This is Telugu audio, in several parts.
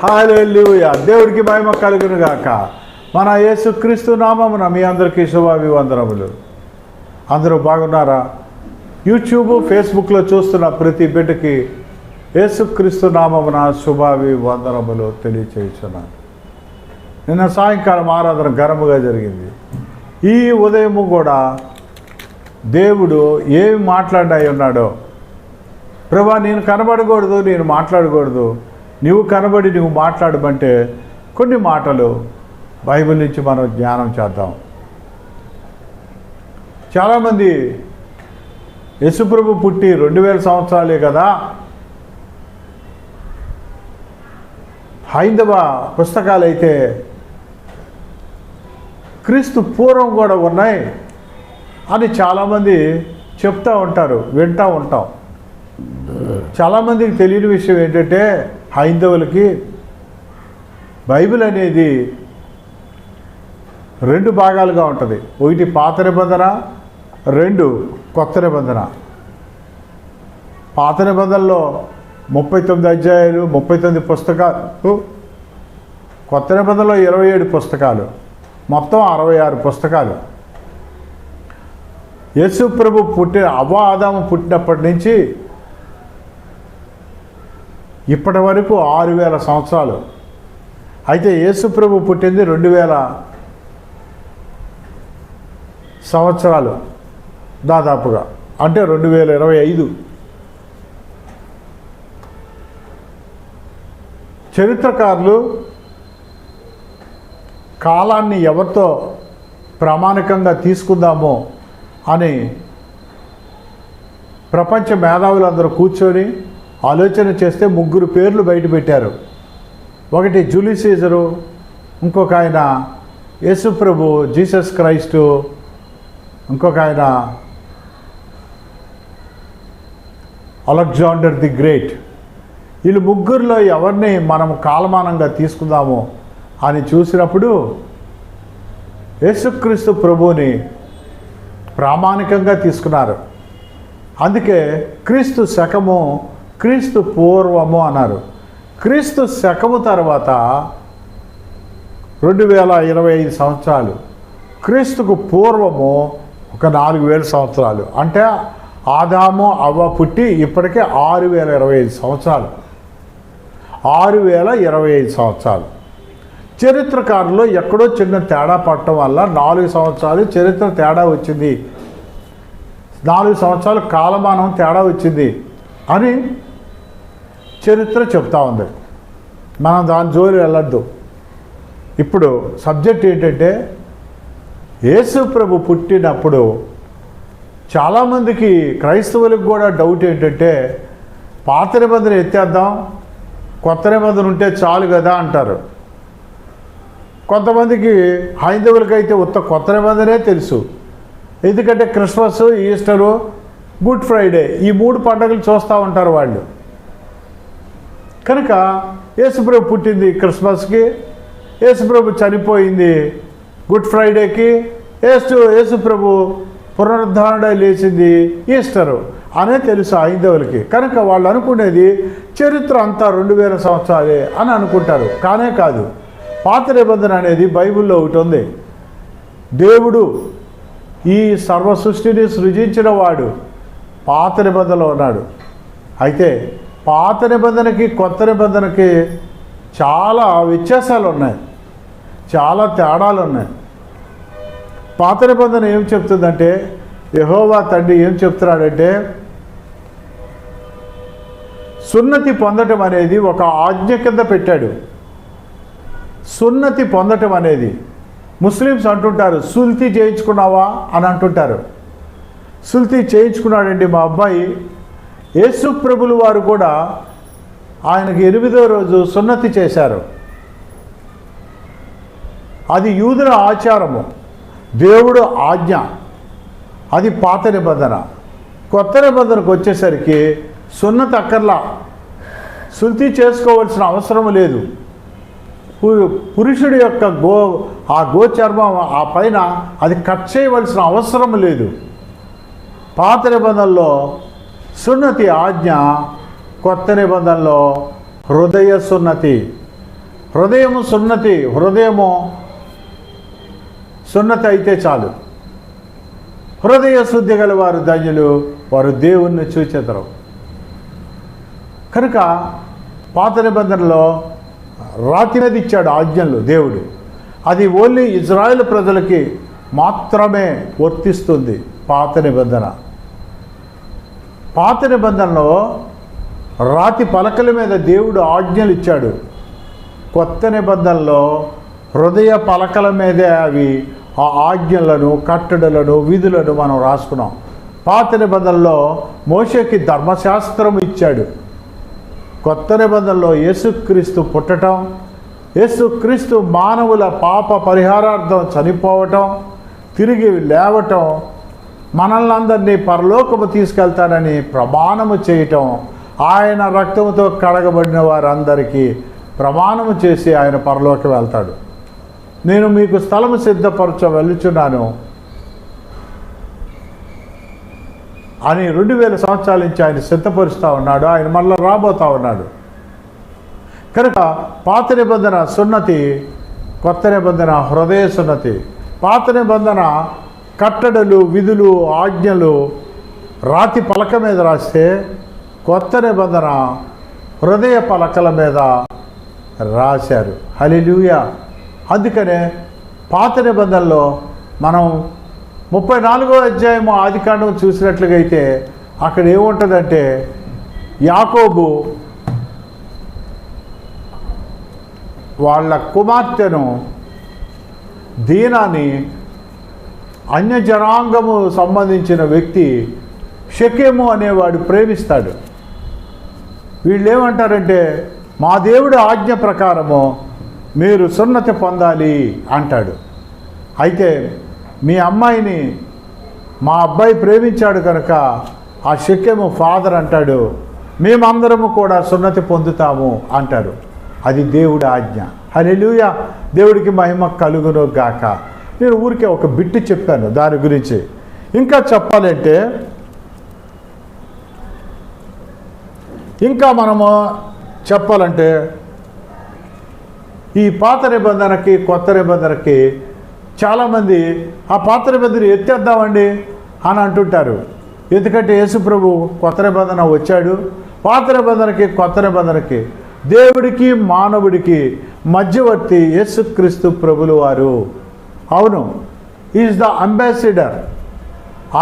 హల్లెలూయా. దేవుడికి మహిమ కలుగును గాక. మన యేసుక్రీస్తు నామమున మీ అందరికీ శుభాభివందనములు. అందరూ బాగున్నారా? యూట్యూబ్, ఫేస్బుక్లో చూస్తున్న ప్రతి బిడ్డకి యేసుక్రీస్తు నామమున శుభాభివందనములు తెలియచేస్తున్నాను. నిన్న సాయంకాలం ఆరాధన ఘనముగా జరిగింది. ఈ ఉదయము కూడా దేవుడు ఏమి మాట్లాడి ఉన్నాడో, ప్రభా నేను కనబడకూడదు, నేను మాట్లాడకూడదు, నువ్వు కనబడి నువ్వు మాట్లాడమంటే కొన్ని మాటలు బైబిల్ నుంచి మనం ధ్యానం చేద్దాం. చాలామంది యేసుప్రభు పుట్టి 2000 సంవత్సరాలే కదా, హైందవ పుస్తకాలు అయితే క్రీస్తు పూర్వం కూడా ఉన్నాయి అని చాలామంది చెప్తూ ఉంటారు, వింటూ ఉంటాం. చాలామందికి తెలియని విషయం ఏంటంటే, హైందవులకి బైబిల్ అనేది 2 భాగాలుగా ఉంటుంది. ఒకటి పాత నిబంధన, 2 కొత్త నిబంధన. పాత నిబంధనలో 39 అధ్యాయాలు, 39 పుస్తకాలు, కొత్త నిబంధనలో 27 పుస్తకాలు, మొత్తం 66 పుస్తకాలు. యేసు ప్రభు ఆదాము పుట్టినప్పటి నుంచి ఇప్పటి వరకు 6000 సంవత్సరాలు. అయితే యేసు ప్రభు పుట్టింది 2000 సంవత్సరాలు దాదాపుగా, అంటే 2025. చరిత్రకారులు కాలాన్ని ఎవరితో ప్రామాణికంగా తీసుకుందామో అని ప్రపంచ మేధావులందరూ కూర్చొని ఆలోచన చేస్తే 3 పేర్లు బయటపెట్టారు. ఒకటి జూలియస్ సీజరు, ఇంకొక ఆయన యేసు ప్రభు జీసస్ క్రైస్టు, ఇంకొక ఆయన అలెగ్జాండర్ ది గ్రేట్. వీళ్ళు 3లో ఎవరిని మనం కాలమానంగా తీసుకుందాము అని చూసినప్పుడు యేసుక్రీస్తు ప్రభువుని ప్రామాణికంగా తీసుకున్నారు. అందుకే క్రీస్తు శకము, క్రీస్తు పూర్వము అన్నారు. క్రీస్తు శకము తర్వాత 2025 సంవత్సరాలు, క్రీస్తుకు పూర్వము ఒక 4000 సంవత్సరాలు. అంటే ఆదాము అవ్వ పుట్టి ఇప్పటికే 6025 సంవత్సరాలు. 6025 సంవత్సరాలు. చరిత్రకారులు ఎక్కడో చిన్న తేడా పడటం వల్ల 4 సంవత్సరాలు చరిత్ర తేడా వచ్చింది, 4 సంవత్సరాలు కాలమానం తేడా వచ్చింది అని చరిత్ర చెప్తా ఉంది. మనం దాని జోలి వెళ్ళొద్దు. ఇప్పుడు సబ్జెక్ట్ ఏంటంటే, యేసు ప్రభు పుట్టినప్పుడు చాలామందికి, క్రైస్తవులకు కూడా డౌట్ ఏంటంటే, పాత నిబంధన ఎత్తేద్దాం, కొత్త నిబంధన ఉంటే చాలు కదా అంటారు. కొంతమందికి హైందవులకైతే కొత్త నిబంధనే తెలుసు. ఎందుకంటే క్రిస్మస్, ఈస్టరు, గుడ్ ఫ్రైడే ఈ 3 పండుగలు చూస్తూ ఉంటారు వాళ్ళు. కనుక యేసుప్రభు పుట్టింది క్రిస్మస్కి, యేసుప్రభు చనిపోయింది గుడ్ ఫ్రైడేకి, యేసుప్రభు పునరుద్ధరణ లేచింది ఈస్టరు అనే తెలుసు హైందవులకి. కనుక వాళ్ళు అనుకునేది చరిత్ర అంతా 2000 సంవత్సరాలే అని అనుకుంటారు. కానే కాదు. పాత నిబంధన అనేది బైబిల్లో ఒకటి ఉంది. దేవుడు ఈ సర్వ సృష్టిని సృజించిన వాడు పాత నిబంధనలో ఉన్నాడు. అయితే పాత నిబంధనకి కొత్త నిబంధనకి చాలా వ్యత్యాసాలు ఉన్నాయి, చాలా తేడాలు ఉన్నాయి. పాత నిబంధన ఏం చెప్తుందంటే, యెహోవా తండ్రి ఏం చెప్తున్నాడంటే, సున్నతి పొందటం అనేది ఒక ఆజ్ఞ కింద పెట్టాడు. సున్నతి పొందటం అనేది ముస్లిమ్స్ అంటుంటారు, సుల్తీ చేయించుకున్నావా అని అంటుంటారు. సుల్తీ చేయించుకున్నాడండి మా అబ్బాయి. యేసు ప్రభులు వారు కూడా ఆయనకి 8వ రోజు సున్నతి చేశారు. అది యూదుల ఆచారము, దేవుడు ఆజ్ఞ. అది పాత నిబంధన. కొత్త నిబంధనకు వచ్చేసరికి సున్నతి అక్కర్లా, సుల్తీ చేసుకోవాల్సిన అవసరం లేదు. పురుషుడి యొక్క గోచర్మం ఆ పైన అది కట్ చేయవలసిన అవసరం లేదు. పాత నిబంధనలో సున్నతి ఆజ్ఞ, కొత్త నిబంధనలో హృదయ సున్నతి. హృదయము సున్నతి అయితే చాలు. హృదయ శుద్ధి గల వారు ధన్యులు, వారు దేవుణ్ణి చూచెదరు. కనుక పాత నిబంధనలో రాతి మీద ఇచ్చాడు ఆజ్ఞలు దేవుడు. అది ఓన్లీ ఇజ్రాయెల్ ప్రజలకి మాత్రమే వర్తిస్తుంది పాత నిబంధన. పాత నిబంధనలో రాతి పలకల మీద దేవుడు ఆజ్ఞలు ఇచ్చాడు. కొత్త నిబంధనలో హృదయ పలకల మీదే అవి ఆ ఆజ్ఞలను, కట్టడలను, విధులను మనం రాసుకున్నాం. పాత నిబంధనలో మోషేకి ధర్మశాస్త్రం ఇచ్చాడు. కొత్త నిబంధనలో యేసుక్రీస్తు పుట్టడం, యేసుక్రీస్తు మానవుల పాప పరిహారార్థం చనిపోవటం, తిరిగి లేవటం, మనల్ని అందరినీ పరలోకము తీసుకెళ్తానని ప్రమాణము చేయటం, ఆయన రక్తముతో కడగబడిన వారందరికీ ప్రమాణము చేసి ఆయన పరలోకి వెళ్తాడు. నేను మీకు స్థలము సిద్ధపరచ వెళ్ళుచున్నాను అని 2000 సంవత్సరాల నుంచి ఆయన సిద్ధపరుస్తూ ఉన్నాడు. ఆయన మళ్ళీ రాబోతూ ఉన్నాడు. కనుక పాత నిబంధన సున్నతి, కొత్త నిబంధన హృదయ సున్నతి. పాత నిబంధన కట్టడలు, విధులు, ఆజ్ఞలు రాతి పలక మీద రాస్తే, కొత్త నిబంధన హృదయ పలకల మీద రాశారు. హల్లెలూయా. అందుకనే పాత నిబంధనలో మనం 34వ అధ్యాయము ఆదికాండం చూసినట్లుగా అయితే అక్కడ ఏముంటుందంటే, యాకోబు వాళ్ళ కుమార్తెను దీనాని అన్యజనాంగము సంబంధించిన వ్యక్తి షెకెము అనేవాడు ప్రేమిస్తాడు. వీళ్ళు ఏమంటారంటే, మా దేవుడి ఆజ్ఞ ప్రకారము మీరు సున్నతి పొందాలి అంటాడు. అయితే మీ అమ్మాయిని మా అబ్బాయి ప్రేమించాడు కనుక ఆ షెకెము ఫాదర్ అంటాడు, మేమందరము కూడా సున్నతి పొందుతాము అంటారు. అది దేవుడి ఆజ్ఞ. హల్లెలూయా. దేవుడికి మహిమ కలుగును గాక. నేను ఊరికే ఒక బిట్టు చెప్పాను దాని గురించి. ఇంకా చెప్పాలంటే, ఇంకా మనము చెప్పాలంటే ఈ పాత నిబంధనకి కొత్త నిబంధనకి చాలామంది ఆ పాత నిబంధన ఎత్తేద్దామండి అని అంటుంటారు. ఎందుకంటే యేసుప్రభు కొత్త నిబంధన వచ్చాడు. పాత నిబంధనకి కొత్త నిబంధనకి దేవుడికి మానవుడికి మధ్యవర్తి యేసుక్రీస్తు ప్రభులు వారు. అవును, ఈజ్ ద అంబాసిడర్.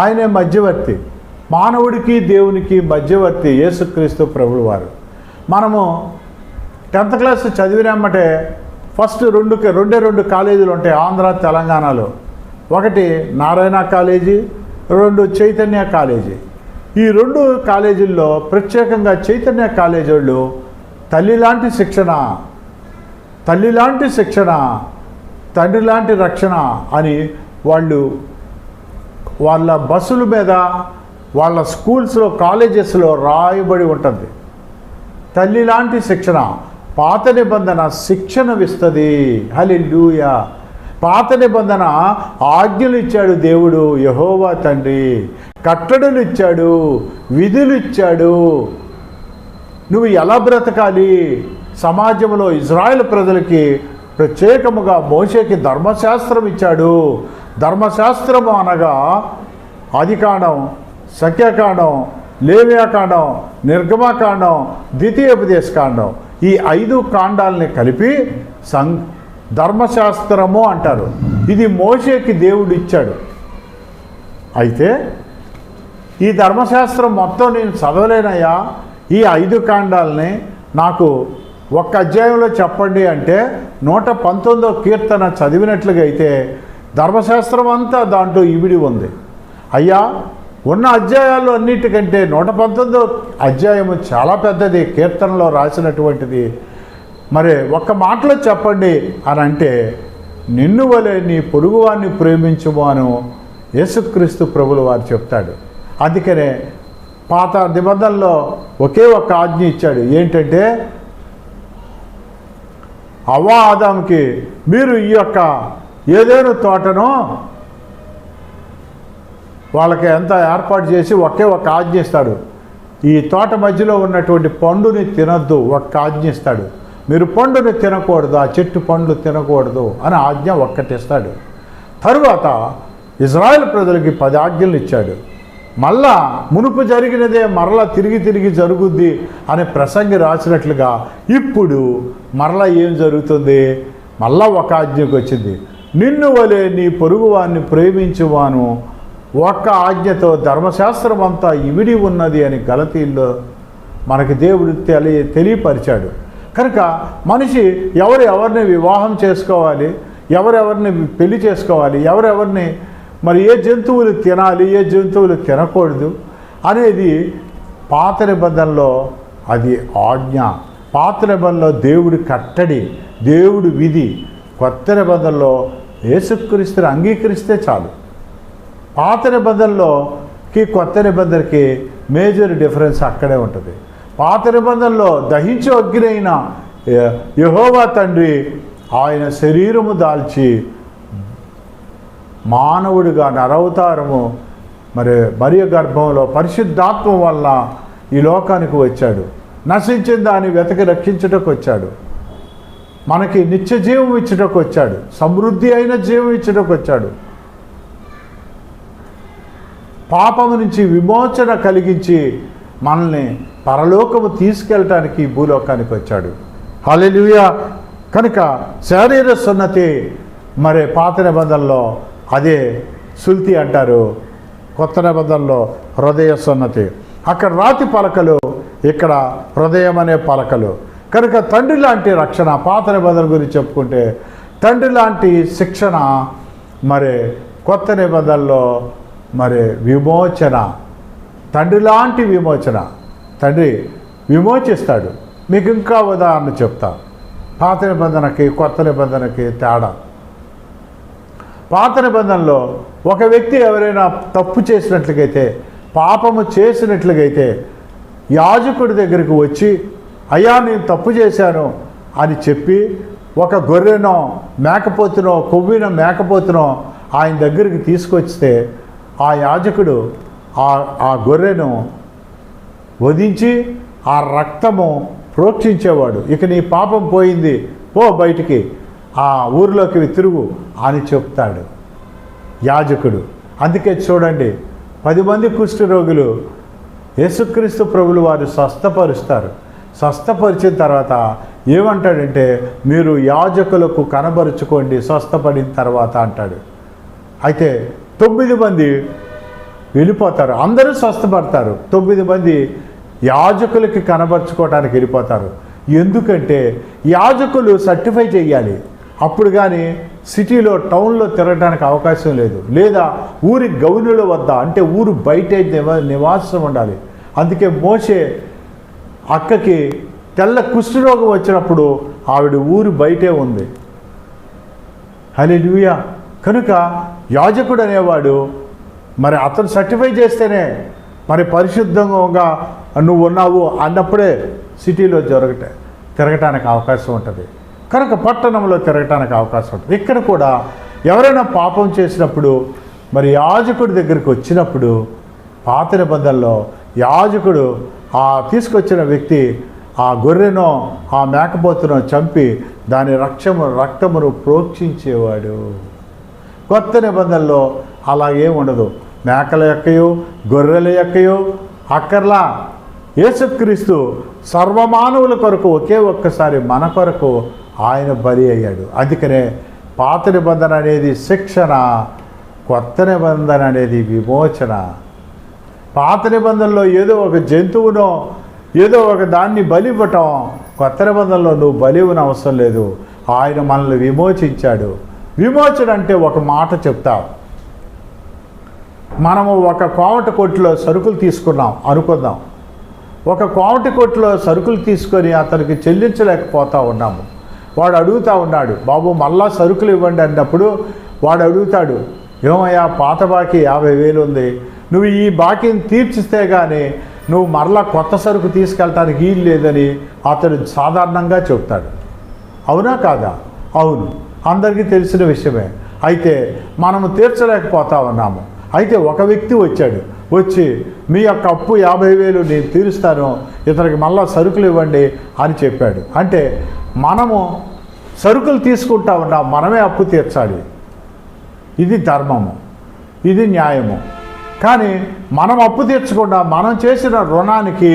ఆయనే మధ్యవర్తి. మానవుడికి దేవునికి మధ్యవర్తి యేసుక్రీస్తు ప్రభులు వారు. మనము 10th క్లాస్ చదివినామంటే ఫస్ట్ రెండే కాలేజీలు ఉంటాయి ఆంధ్ర తెలంగాణలో. ఒకటి నారాయణ కాలేజీ, 2 చైతన్య కాలేజీ. ఈ 2 కాలేజీల్లో ప్రత్యేకంగా చైతన్య కాలేజీ వాళ్ళు తల్లి లాంటి శిక్షణ, తండ్రి లాంటి రక్షణ అని వాళ్ళు వాళ్ళ బస్సుల మీద, వాళ్ళ స్కూల్స్లో, కాలేజెస్లో రాయబడి ఉంటుంది. తల్లి లాంటి శిక్షణ. పాత నిబంధన శిక్షణవిస్తుంది. హల్లెలూయా. పాత నిబంధన ఆజ్ఞలు ఇచ్చాడు దేవుడు యెహోవా తండ్రి, కట్టడలు ఇచ్చాడు, విధులు ఇచ్చాడు. నువ్వు ఎలా బ్రతకాలి, సమాజంలో ఇజ్రాయెల్ ప్రజలకి ప్రత్యేకముగా మోషేకి ధర్మశాస్త్రం ఇచ్చాడు. ధర్మశాస్త్రము అనగా ఆదికాండం, సంఖ్యాకాండం, లేవ్యాకాండం, నిర్గమాకాండం, ద్వితీయోపదేశకాండం, ఈ 5 కాండాలని కలిపి ధర్మశాస్త్రము అంటారు. ఇది మోషేకి దేవుడు ఇచ్చాడు. అయితే ఈ ధర్మశాస్త్రం మొత్తం నేను చదవలేనయ్యా, ఈ 5 కాండాలని నాకు ఒక్క అధ్యాయంలో చెప్పండి అంటే 119వ కీర్తన చదివినట్లుగా అయితే ధర్మశాస్త్రం అంతా దాంట్లో ఇమిడి ఉంది. అయ్యా, ఉన్న అధ్యాయాల్లో అన్నిటికంటే 119వ అధ్యాయము చాలా పెద్దది, కీర్తనలో రాసినటువంటిది. మరి ఒక్క మాటలో చెప్పండి అని అంటే, నిన్ను వలె నీ పొరుగువాన్ని ప్రేమించుము అని యేసుక్రీస్తు ప్రభులు వారు చెప్తాడు. అందుకనే పాత నిబంధనలో ఒకే ఒక ఆజ్ఞ ఇచ్చాడు. ఏంటంటే, అవ్వా ఆదాముకి మీరు ఈ యొక్క ఏదైనా తోటను వాళ్ళకి ఎంత ఏర్పాటు చేసి ఒకే ఒక ఆజ్ఞ ఇస్తాడు. ఈ తోట మధ్యలో ఉన్నటువంటి పండుని తినొద్దు, ఒక్క ఆజ్ఞ ఇస్తాడు. మీరు పండుని తినకూడదు, ఆ చెట్టు పండ్లు తినకూడదు అని ఆజ్ఞ ఒక్కటిస్తాడు. తరువాత ఇజ్రాయెల్ ప్రజలకి 10 ఆజ్ఞలు ఇచ్చాడు. మళ్ళా మునుపు జరిగినదే మరలా తిరిగి తిరిగి జరుగుద్ది అని ప్రసంగి రాసినట్లుగా ఇప్పుడు మరలా ఏం జరుగుతుంది? మళ్ళా ఒక ఆజ్ఞకు వచ్చింది. నిన్ను వలె నీ పొరుగువాన్ని ప్రేమించువాను ఒక్క ఆజ్ఞతో ధర్మశాస్త్రం అంతా ఇమిడి ఉన్నది అని గలతీల్లో మనకి దేవుడు తెలియపరిచాడు. కనుక మనిషి ఎవరిని వివాహం చేసుకోవాలి, ఎవరెవరిని పెళ్లి చేసుకోవాలి, ఎవరెవరిని మరి ఏ జంతువులు తినాలి, ఏ జంతువులు తినకూడదు అనేది పాత నిబంధనలో అది ఆజ్ఞ. పాత నిబంధనలో దేవుడి కట్టడి, దేవుడి విధి. కొత్త నిబంధనలో యేసుక్రీస్తుని అంగీకరిస్తే చాలు. పాత నిబంధనలోకి కొత్త నిబంధనకి మేజర్ డిఫరెన్స్ అక్కడే ఉంటుంది. పాత నిబంధనలో దహించు అగ్ని అయిన యెహోవా తండ్రి ఆయన శరీరము దాల్చి మానవుడిగా నరవతారము మరియ గర్భంలో పరిశుద్ధాత్మ వల్ల ఈ లోకానికి వచ్చాడు. నశించిన దాన్ని వెతకి రక్షించుటకు వచ్చాడు. మనకి నిత్య జీవం ఇచ్చుటకు వచ్చాడు. సమృద్ధి అయిన జీవం ఇచ్చుటకు వచ్చాడు. పాపము నుంచి విమోచన కలిగించి మనల్ని పరలోకము తీసుకెళ్ళటానికి భూలోకానికి వచ్చాడు. హల్లెలూయా. కనుక శరీర సున్నతి పాత నిబంధనలో అదే సుల్తి అంటారు, కొత్త నిబంధనలో హృదయ సున్నతి. అక్కడ రాతి పలకలు, ఇక్కడ హృదయం అనే పలకలు. కనుక తండ్రి లాంటి రక్షణ పాత నిబంధన గురించి చెప్పుకుంటే తండ్రి లాంటి శిక్షణ కొత్త నిబంధనలో విమోచన. తండ్రి లాంటి విమోచన. తండ్రి విమోచిస్తాడు. మీకు ఇంకా ఉదాహరణ చెప్తా. పాత నిబంధనకి కొత్త నిబంధనకి తేడా. పాత నిబంధనలో ఒక వ్యక్తి ఎవరైనా తప్పు చేసినట్లుగైతే, పాపము చేసినట్లుగైతే యాజకుడి దగ్గరికి వచ్చి అయ్యా నేను తప్పు చేశాను అని చెప్పి ఒక గొర్రెనో మేకపోతునో కొవ్విన మేకపోతునో ఆయన దగ్గరికి తీసుకొస్తే ఆ యాజకుడు ఆ గొర్రెను వధించి ఆ రక్తము ప్రోక్షించేవాడు. ఇక నీ పాపం పోయింది, పో బయటికి, ఆ ఊరిలోకి తిరుగు అని చెప్తాడు యాజకుడు. అందుకే చూడండి 10 మంది కుష్ఠరోగులు యేసుక్రీస్తు ప్రభులు వారు స్వస్థపరుస్తారు. స్వస్థపరిచిన తర్వాత ఏమంటాడంటే మీరు యాజకులకు కనబరుచుకోండి స్వస్థపడిన తర్వాత అంటాడు. అయితే 9 మంది వెళ్ళిపోతారు. అందరూ స్వస్థపడతారు. 9 మంది యాజకులకి కనబరుచుకోవడానికి వెళ్ళిపోతారు. ఎందుకంటే యాజకులు సర్టిఫై చేయాలి. అప్పుడు కానీ సిటీలో టౌన్లో తిరగడానికి అవకాశం లేదు. లేదా ఊరి గౌనుల వద్ద, అంటే ఊరు బయట నివాసం ఉండాలి. అందుకే మోషే అక్కకి తెల్ల కుష్ఠరోగం వచ్చినప్పుడు ఆవిడ ఊరు బయటే ఉంది. హల్లెలూయా. కనుక యాజకుడు అనేవాడు అతను సర్టిఫై చేస్తేనే పరిశుద్ధంగా నువ్వు ఉన్నావు అన్నప్పుడే సిటీలో తిరగటానికి అవకాశం ఉంటుంది. కనుక పట్టణంలో తిరగటానికి అవకాశం ఉంటుంది. ఇక్కడ కూడా ఎవరైనా పాపం చేసినప్పుడు యాజకుడి దగ్గరికి వచ్చినప్పుడు పాత నిబంధనలో యాజకుడు ఆ తీసుకొచ్చిన వ్యక్తి ఆ గొర్రెనో ఆ మేకపోతునో చంపి దాని రక్తమును ప్రోక్షించేవాడు. కొత్త నిబంధనలో అలాగేం ఉండదు. మేకల యొక్కయో గొర్రెల యొక్కయో అక్కర్లా. యేసుక్రీస్తు సర్వమానవుల కొరకు ఒకే ఒక్కసారి మన కొరకు ఆయన బలి అయ్యాడు. అందుకనే పాత నిబంధన అనేది శిక్షణ, కొత్త నిబంధన అనేది విమోచన. పాత నిబంధనలో ఏదో ఒక జంతువునో ఏదో ఒక దాన్ని బలి ఇవ్వటం, కొత్త నిబంధనలో నువ్వు బలి ఇవ్వని అవసరం లేదు. ఆయన మనల్ని విమోచించాడు. విమోచన అంటే ఒక మాట చెప్తా. మనము ఒక కోమట కొట్టులో సరుకులు తీసుకున్నాం అనుకుందాం. ఒక కోమటి కొట్టులో సరుకులు తీసుకొని అతనికి చెల్లించలేకపోతా ఉన్నాము. వాడు అడుగుతూ ఉన్నాడు, బాబు మళ్ళా సరుకులు ఇవ్వండి అన్నప్పుడు వాడు అడుగుతాడు, ఏమయ్యా పాత బాకీ 50,000 ఉంది, నువ్వు ఈ బాకీని తీర్చిస్తే కానీ నువ్వు మరలా కొత్త సరుకు తీసుకెళ్ళటానికి వీలు లేదని అతడు సాధారణంగా చెప్తాడు. అవునా కాదా? అవును, అందరికీ తెలిసిన విషయమే. అయితే మనము తీర్చలేకపోతా ఉన్నాము. అయితే ఒక వ్యక్తి వచ్చాడు. వచ్చి మీ యొక్క అప్పు 50,000 నేను తీరుస్తాను, ఇతనికి మళ్ళా సరుకులు ఇవ్వండి అని చెప్పాడు. అంటే మనము సరుకులు తీసుకుంటా ఉన్నాం, మనమే అప్పు తీర్చాలి. ఇది ధర్మము, ఇది న్యాయము. కానీ మనం అప్పు తీర్చకుండా మనం చేసిన రుణానికి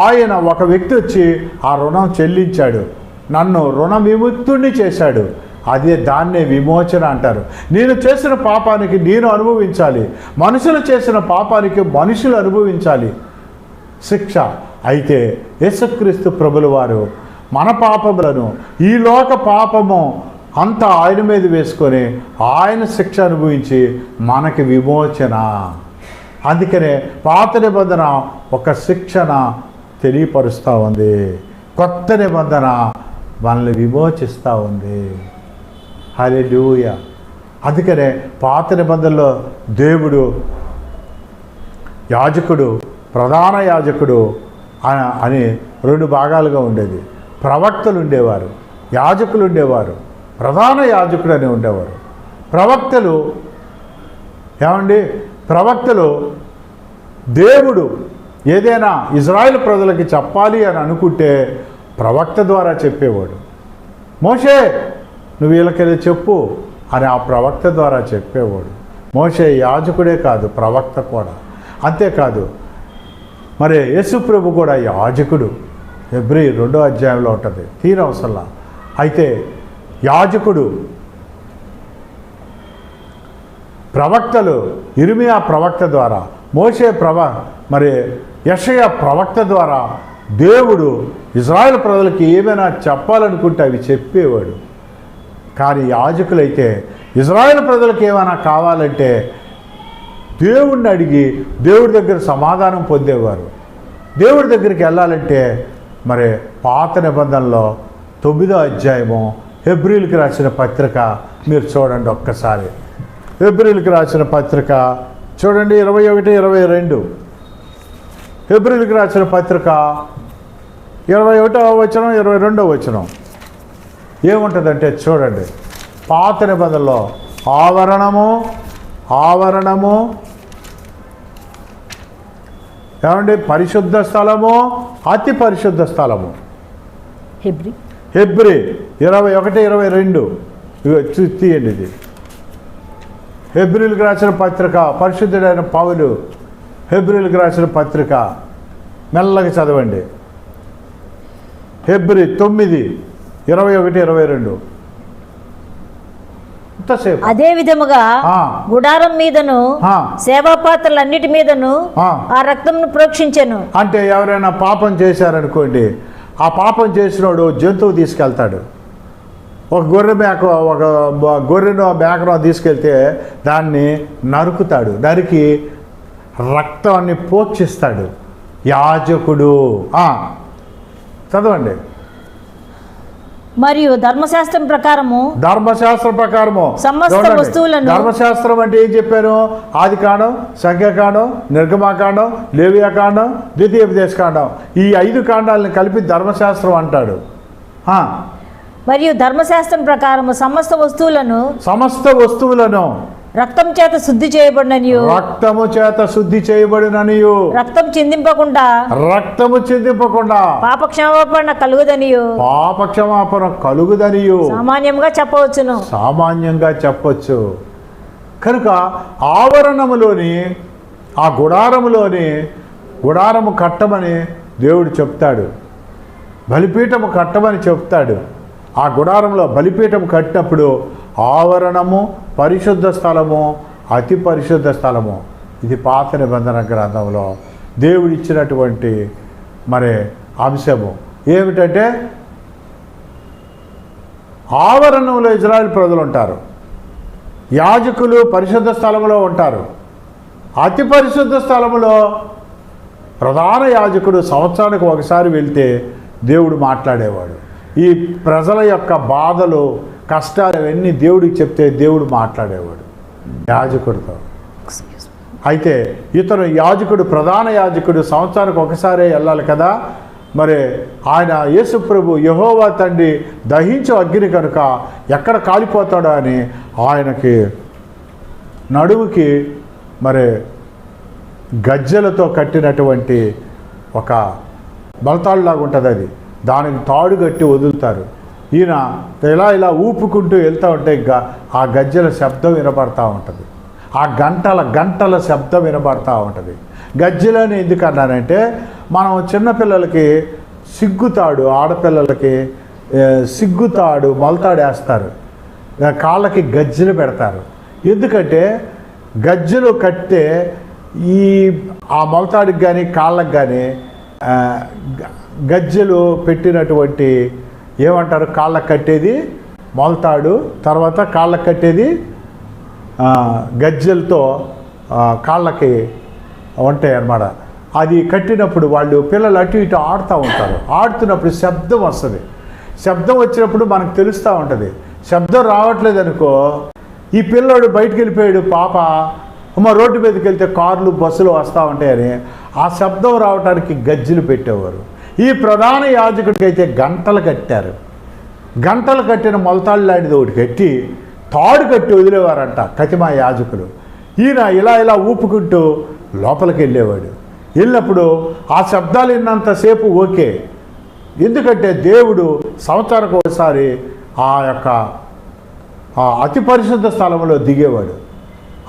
ఆయన ఒక వ్యక్తి వచ్చి ఆ రుణం చెల్లించాడు, నన్ను రుణ విముక్తుడిని చేశాడు. అదే దాన్నే విమోచన అంటారు. నేను చేసిన పాపానికి నేను అనుభవించాలి, మనుషులు చేసిన పాపానికి మనుషులు అనుభవించాలి శిక్ష. అయితే యేసుక్రీస్తు ప్రభుల వారు మన పాపములను, ఈ లోక పాపము అంతా ఆయన మీద వేసుకొని ఆయన శిక్ష అనుభవించి మనకి విమోచన. అందుకనే పాత నిబంధన ఒక శిక్షణ తెలియపరుస్తూ ఉంది, కొత్త నిబంధన మనల్ని విమోచిస్తూ ఉంది. హల్లెలూయా. అందుకనే పాత నిబంధనలో దేవుడు యాజకుడు, ప్రధాన యాజకుడు అని 2 భాగాలుగా ఉండేది. ప్రవక్తలు ఉండేవారు, యాజకులు ఉండేవారు, ప్రధాన యాజకుడు అని ఉండేవారు. ప్రవక్తలు ప్రవక్తలు దేవుడు ఏదైనా ఇజ్రాయేల్ ప్రజలకి చెప్పాలి అని అనుకుంటే ప్రవక్త ద్వారా చెప్పేవాడు. మోషే నువ్వు వీళ్ళకెళ్ళి చెప్పు అని ఆ ప్రవక్త ద్వారా చెప్పేవాడు. మోషే యాజకుడే కాదు, ప్రవక్త కూడా. అంతేకాదు మరి యేసు ప్రభు కూడా యాజకుడు. హెబ్రీ 2వ అధ్యాయంలో ఉంటుంది, తీరవసరంలా. అయితే యాజకుడు, ప్రవక్తలు ఇర్మియా ప్రవక్త ద్వారా, మోషే మరి యెషయా ప్రవక్త ద్వారా దేవుడు ఇజ్రాయేల్ ప్రజలకి ఏమైనా చెప్పాలనుకుంటే అవి చెప్పేవాడు. కానీ యాజకులైతే ఇజ్రాయేల్ ప్రజలకు ఏమైనా కావాలంటే దేవుడిని అడిగి దేవుడి దగ్గర సమాధానం పొందేవారు. దేవుడి దగ్గరికి వెళ్ళాలంటే మరి పాత నిబంధనలో 9వ అధ్యాయము హెబ్రీయులకు రాసిన పత్రిక మీరు చూడండి ఒక్కసారి. హెబ్రీయులకు రాసిన పత్రిక చూడండి 21, 22. హెబ్రీయులకు రాసిన పత్రిక 21వ వచనం, 22వ వచనం ఏముంటుందంటే చూడండి. పాత నిబంధనలో ఆవరణము పరిశుద్ధ స్థలము, అతి పరిశుద్ధ స్థలము. హెబ్రీ 21, 22 తీయండి. ఇది హెబ్రీయులకు రాసిన పత్రిక, పరిశుద్ధుడైన పౌలు హెబ్రీయులకు రాసిన పత్రిక, మెల్లగా చదవండి. హెబ్రీ 9, 21, 22. అదే విధముగా గుడారం మీదను సేవా పాత్రలన్నిటి మీదను ఆ రక్తంను ప్రోక్షించెను. అంటే ఎవరైనా పాపం చేశారనుకోండి, ఆ పాపం చేసినోడు జంతువు తీసుకెళ్తాడు. ఒక గొర్రెనో మేకనో తీసుకెళ్తే దాన్ని నరుకుతాడు, నరికి రక్తాన్ని పోక్షిస్తాడు యాజకుడు. చదవండి. మరియు ధర్మశాస్త్రం ప్రకారము సమస్త వస్తువులను, ధర్మశాస్త్రం అంటే ఏం చెప్పారు? ఆదికాండం, సంఖ్యాకాండం, నిర్గమాకాండం, లేవియాకాండం, ద్వితీయోపదేశకాండం, ఈ 5 కాండాలను కలిపి ధర్మశాస్త్రం అంటాడు. మరియు ధర్మశాస్త్రం ప్రకారము సమస్త వస్తువులను రక్తం చేత శుద్ధి చేయబడిననియు, రక్తం చిందింపకుండా పాపక్షమాపణ కలుగుదనియు సామాన్యంగా చెప్పవచ్చు. కనుక ఆవరణములోని ఆ గుడారము కట్టమని దేవుడు చెప్తాడు, బలిపీఠము కట్టమని చెప్తాడు. ఆ గుడారంలో బలిపీఠం కట్టినప్పుడు ఆవరణము, పరిశుద్ధ స్థలము, అతి పరిశుద్ధ స్థలము. ఇది పాత నిబంధన గ్రంథంలో దేవుడిచ్చినటువంటి మరి అంశము. ఏమిటంటే ఆవరణంలో ఇజ్రాయేల్ ప్రజలు ఉంటారు, యాజకులు పరిశుద్ధ స్థలంలో ఉంటారు. అతి పరిశుద్ధ స్థలములో ప్రధాన యాజకుడు సంవత్సరానికి ఒకసారి వెళ్తే దేవుడు మాట్లాడేవాడు. ఈ ప్రజల యొక్క బాధలు, కష్టాలు అవన్నీ దేవుడికి చెప్తే దేవుడు మాట్లాడేవాడు యాజకుడితో. అయితే ఇతను యాజకుడు, ప్రధాన యాజకుడు సంవత్సరానికి ఒకసారే వెళ్ళాలి కదా. మరి ఆయన యేసు ప్రభు యెహోవా తండ్రి దహించు అగ్ని కనుక ఎక్కడ కాలిపోతాడో అని ఆయనకి నడువుకి మరి గజ్జెలతో కట్టినటువంటి ఒక బలతాడులాగా ఉంటుంది అది. దానికి తాడు కట్టి వదులుతారు. ఈయన ఇలా ఊపుకుంటూ వెళ్తూ ఉంటే ఆ గజ్జెల శబ్దం వినపడతా ఉంటుంది. ఆ గంటల శబ్దం వినపడతా ఉంటుంది. గజ్జెలని ఎందుకు అన్నానంటే, మనం చిన్నపిల్లలకి సిగ్గుతాడు, ఆడపిల్లలకి సిగ్గుతాడు మొలతాడు వేస్తారు, కాళ్ళకి గజ్జెలు పెడతారు. ఎందుకంటే గజ్జెలు కట్టే ఆ మొలతాడికి కానీ కాళ్ళకి కానీ గజ్జెలు పెట్టినటువంటి ఏమంటారు, కాళ్ళకు కట్టేది మొలతాడు, తర్వాత కాళ్ళకు కట్టేది గజ్జెలతో కాళ్ళకి ఉంటాయి అన్నమాట. అది కట్టినప్పుడు వాళ్ళు పిల్లలు అటు ఇటు ఆడుతూ ఉంటారు. ఆడుతున్నప్పుడు శబ్దం వస్తుంది. శబ్దం వచ్చినప్పుడు మనకు తెలుస్తూ ఉంటుంది. శబ్దం రావట్లేదు అనుకో, ఈ పిల్లాడు బయటికి వెళ్ళిపోయాడు, పాప రోడ్డు మీదకి వెళ్తే కార్లు బస్సులు వస్తూ ఉంటాయని ఆ శబ్దం రావడానికి గజ్జెలు పెట్టేవారు. ఈ ప్రధాన యాజకుడికి అయితే గంటలు కట్టారు. గంటలు కట్టిన మొలతాడు లాంటిది ఒకటి కట్టి తాడు కట్టి వదిలేవారంట కతిమా యాజకులు. ఈయన ఇలా ఊపుకుంటూ లోపలికి వెళ్ళేవాడు. వెళ్ళినప్పుడు ఆ శబ్దాలు విన్నంతసేపు ఓకే, ఎందుకంటే దేవుడు సంవత్సరానికి ఒకసారి ఆ యొక్క అతి పరిశుద్ధ స్థలంలో దిగేవాడు.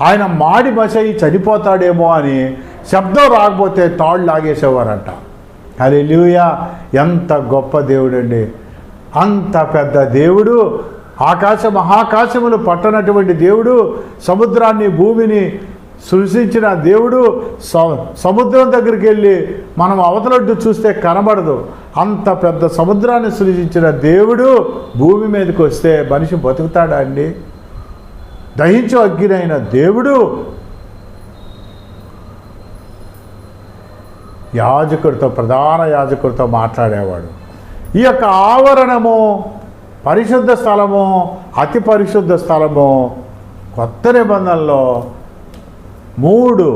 ఆయన మాడి మసయి చనిపోతాడేమో అని శబ్దం రాకపోతే తాళ్ళు లాగేసేవారంట. హల్లెలూయా! ఎంత గొప్ప దేవుడు అండి! అంత పెద్ద దేవుడు, మహాకాశములు పట్టనటువంటి దేవుడు, సముద్రాన్ని భూమిని సృష్టించిన దేవుడు, సముద్రం దగ్గరికి వెళ్ళి మనం అవతలొడ్డు చూస్తే కనబడదు, అంత పెద్ద సముద్రాన్ని సృష్టించిన దేవుడు భూమి మీదకి వస్తే మనిషి బతుకుతాడా అండి? దహించు అగ్గినైన దేవుడు యాజకుడితో, ప్రధాన యాజకుడితో మాట్లాడేవాడు. ఈ యొక్క ఆవరణము, పరిశుద్ధ స్థలము, అతి పరిశుద్ధ స్థలము కొత్త నిబంధనలో 3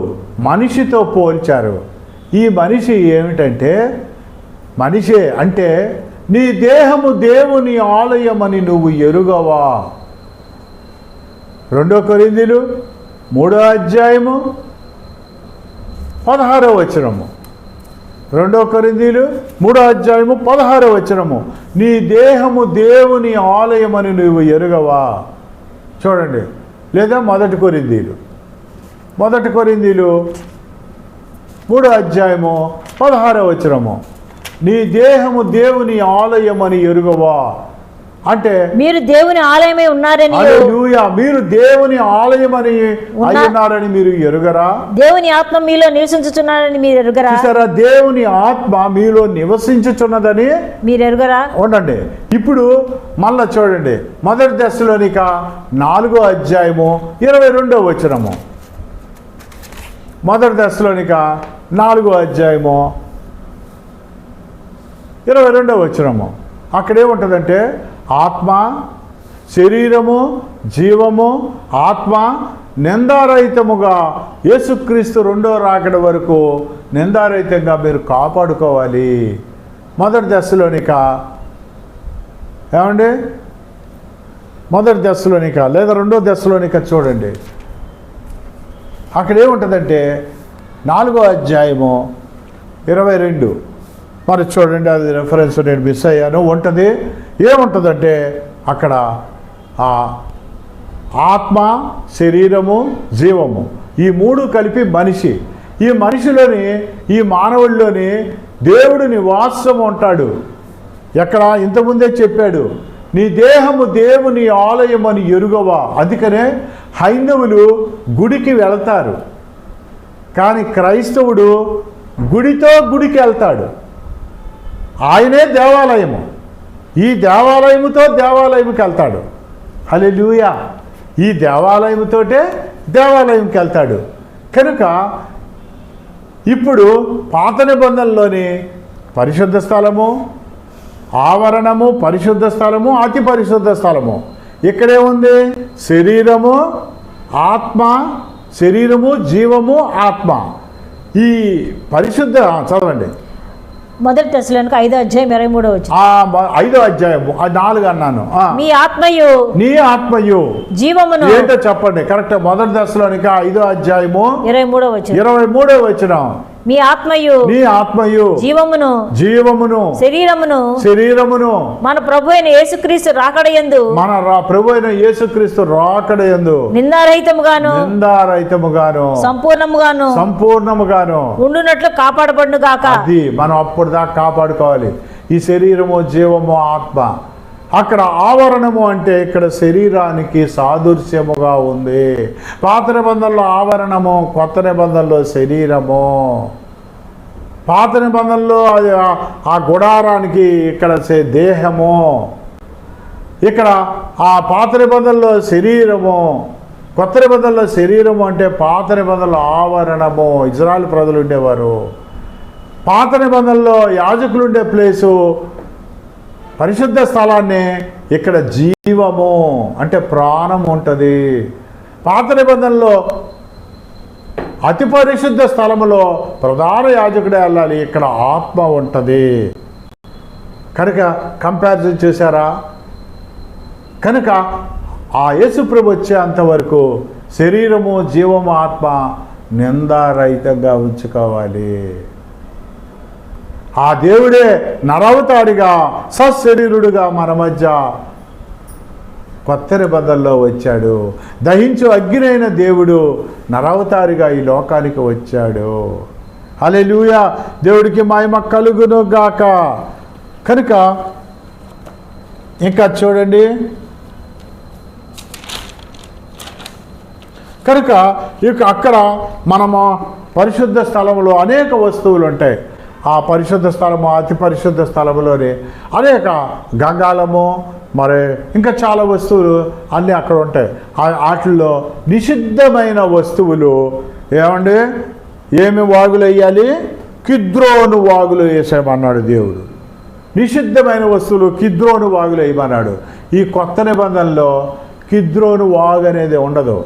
మనిషితో పోల్చారు. ఈ మనిషి ఏమిటంటే, మనిషే అంటే నీ దేహము దేవుని ఆలయమని నువ్వు ఎరుగవా. 2 కొరింథీయులు 3వ అధ్యాయము 16వ వచనము. 2 కొరింథీయులు 3వ అధ్యాయము 16వ వచనము. నీ దేహము దేవుని ఆలయమని నువ్వు ఎరుగవా. చూడండి. లేదా 1 కొరింథీయులు 3వ అధ్యాయము 16వ వచనము. నీ దేహము దేవుని ఆలయమని ఎరుగవా అంటే మీరు దేవుని ఆలయమై ఉన్నారని, హల్లెలూయా, మీరు దేవుని ఆలయమని ఉన్నారని మీరు ఎరుగరా? దేవుని ఆత్మ మీలో నివసించుచున్నారని మీరు ఎరుగరా? చూసారా? దేవుని ఆత్మ మీలో నివసించుచున్నదని మీరు ఎరుగరా? ఉండండి. ఇప్పుడు మళ్ళా చూడండి, 1 దశలోనిక 4వ అధ్యాయము 22వ వచనము. 1 దశలోనిక 4వ అధ్యాయము 22వ వచనము. అక్కడేముంటుందంటే, ఆత్మ, శరీరము, జీవము, ఆత్మ నిందారహితముగా యేసుక్రీస్తు 2వ రాకడ వరకు నిందారహితంగా మీరు కాపాడుకోవాలి. 1 దశలోనిక ఏమండి, 1 దశలోనిక లేదా 2వ దశలోనిక చూడండి. అక్కడేముంటుందంటే 4వ అధ్యాయము 22. మరి చూడండి, అది రెఫరెన్స్ నేను మిస్ అయ్యాను. ఉంటుంది. ఏముంటుందంటే అక్కడ ఆత్మ, శరీరము, జీవము, ఈ 3 కలిపి మనిషి. ఈ మనిషిలోని, ఈ మానవుడిలోని దేవుడు నివాసం ఉంటాడు. ఎక్కడ? ఇంతకుముందే చెప్పాడు, నీ దేహము దేవుని ఆలయం అని ఎరుగవా. అందుకనే హైందవులు గుడికి వెళ్తారు, కానీ క్రైస్తవుడు గుడికి వెళ్తాడు. ఆయనే దేవాలయము. ఈ దేవాలయముతో దేవాలయంకి వెళ్తాడు. హల్లెలూయా! ఈ దేవాలయముతోటే దేవాలయంకి వెళ్తాడు. కనుక ఇప్పుడు పాత నిబంధనలోని పరిశుద్ధ స్థలము, ఆవరణము, పరిశుద్ధ స్థలము, అతి పరిశుద్ధ స్థలము. ఇక్కడే ఉంది శరీరము, ఆత్మ, శరీరము, జీవము, ఆత్మ. ఈ పరిశుద్ధ, చదవండి. మొదటి దశలోనికి 5:23 5వ అధ్యాయం 4 అన్నాను. మీ ఆత్మయు నీ ఆత్మయు జీవమును ఏంటో చెప్పండి కరెక్ట్. మొదటి దశలోనికి 5వ అధ్యాయము 23వ వచనం. మీ ఆత్మయు నీ ఆత్మయు జీవమును శరీరమును మన ప్రభు అయిన యేసుక్రీస్తు రాకడయందు ప్రభు అయిన యేసుక్రీస్తు రాకడయందు నిందారహితముగాను సంపూర్ణముగాను ఉండునట్లు కాపాడబడును గాక. అది మనం అప్పుడు దాకా కాపాడుకోవాలి. ఈ శరీరము జీవము ఆత్మ. అక్కడ ఆవరణము అంటే ఇక్కడ శరీరానికి సాదృశ్యముగా ఉంది. పాత నిబంధనలో ఆవరణము, కొత్త నిబంధనలో శరీరము. పాత నిబంధనలో అది ఆ గుడారానికి ఇక్కడ దేహము. ఇక్కడ ఆ పాత నిబంధనలో శరీరము, కొత్త నిబంధనలో శరీరము అంటే పాత నిబంధనలో ఆవరణము. ఇజ్రాయెల్ ప్రజలు ఉండేవారు. పాత నిబంధనలో యాజకులు ఉండే ప్లేసు పరిశుద్ధ స్థలాన్ని, ఇక్కడ జీవము అంటే ప్రాణం ఉంటుంది. పాత నిబంధనలో అతి పరిశుద్ధ స్థలములో ప్రధాన యాజకుడే వెళ్ళాలి, ఇక్కడ ఆత్మ ఉంటుంది. కనుక కంపారిజన్ చేశారా? కనుక ఆ యేసుప్రభు వచ్చేంతవరకు శరీరము జీవము ఆత్మ నిందారహితంగా ఉంచుకోవాలి. ఆ దేవుడే నరవతాడిగా సశరీరుడుగా మన మధ్య కొత్త నిబంధనలో వచ్చాడు. దహించు అగ్నిైన దేవుడు నరవతారిగా ఈ లోకానికి వచ్చాడు. హల్లెలూయా, దేవుడికి మహిమ కలుగును గాక. కనుక ఇంకా చూడండి, కనుక ఇక అక్కడ మనము పరిశుద్ధ స్థలంలో అనేక వస్తువులు ఉంటాయి. ఆ పరిశుద్ధ స్థలము, అతి పరిశుద్ధ స్థలంలోనే అనేక గంగాళము, మరి ఇంకా చాలా వస్తువులు అన్నీ అక్కడ ఉంటాయి. వాటిల్లో నిషిద్ధమైన వస్తువులు ఏమండి, ఏమి వాగులు వేయాలి? కిద్రోను వాగులు వేసేయమన్నాడు దేవుడు. నిషిద్ధమైన వస్తువులు కిద్రోను వాగులు వేయమన్నాడు. ఈ కొత్త నిబంధనలో కిద్రోను వాగు అనేది ఉండదు.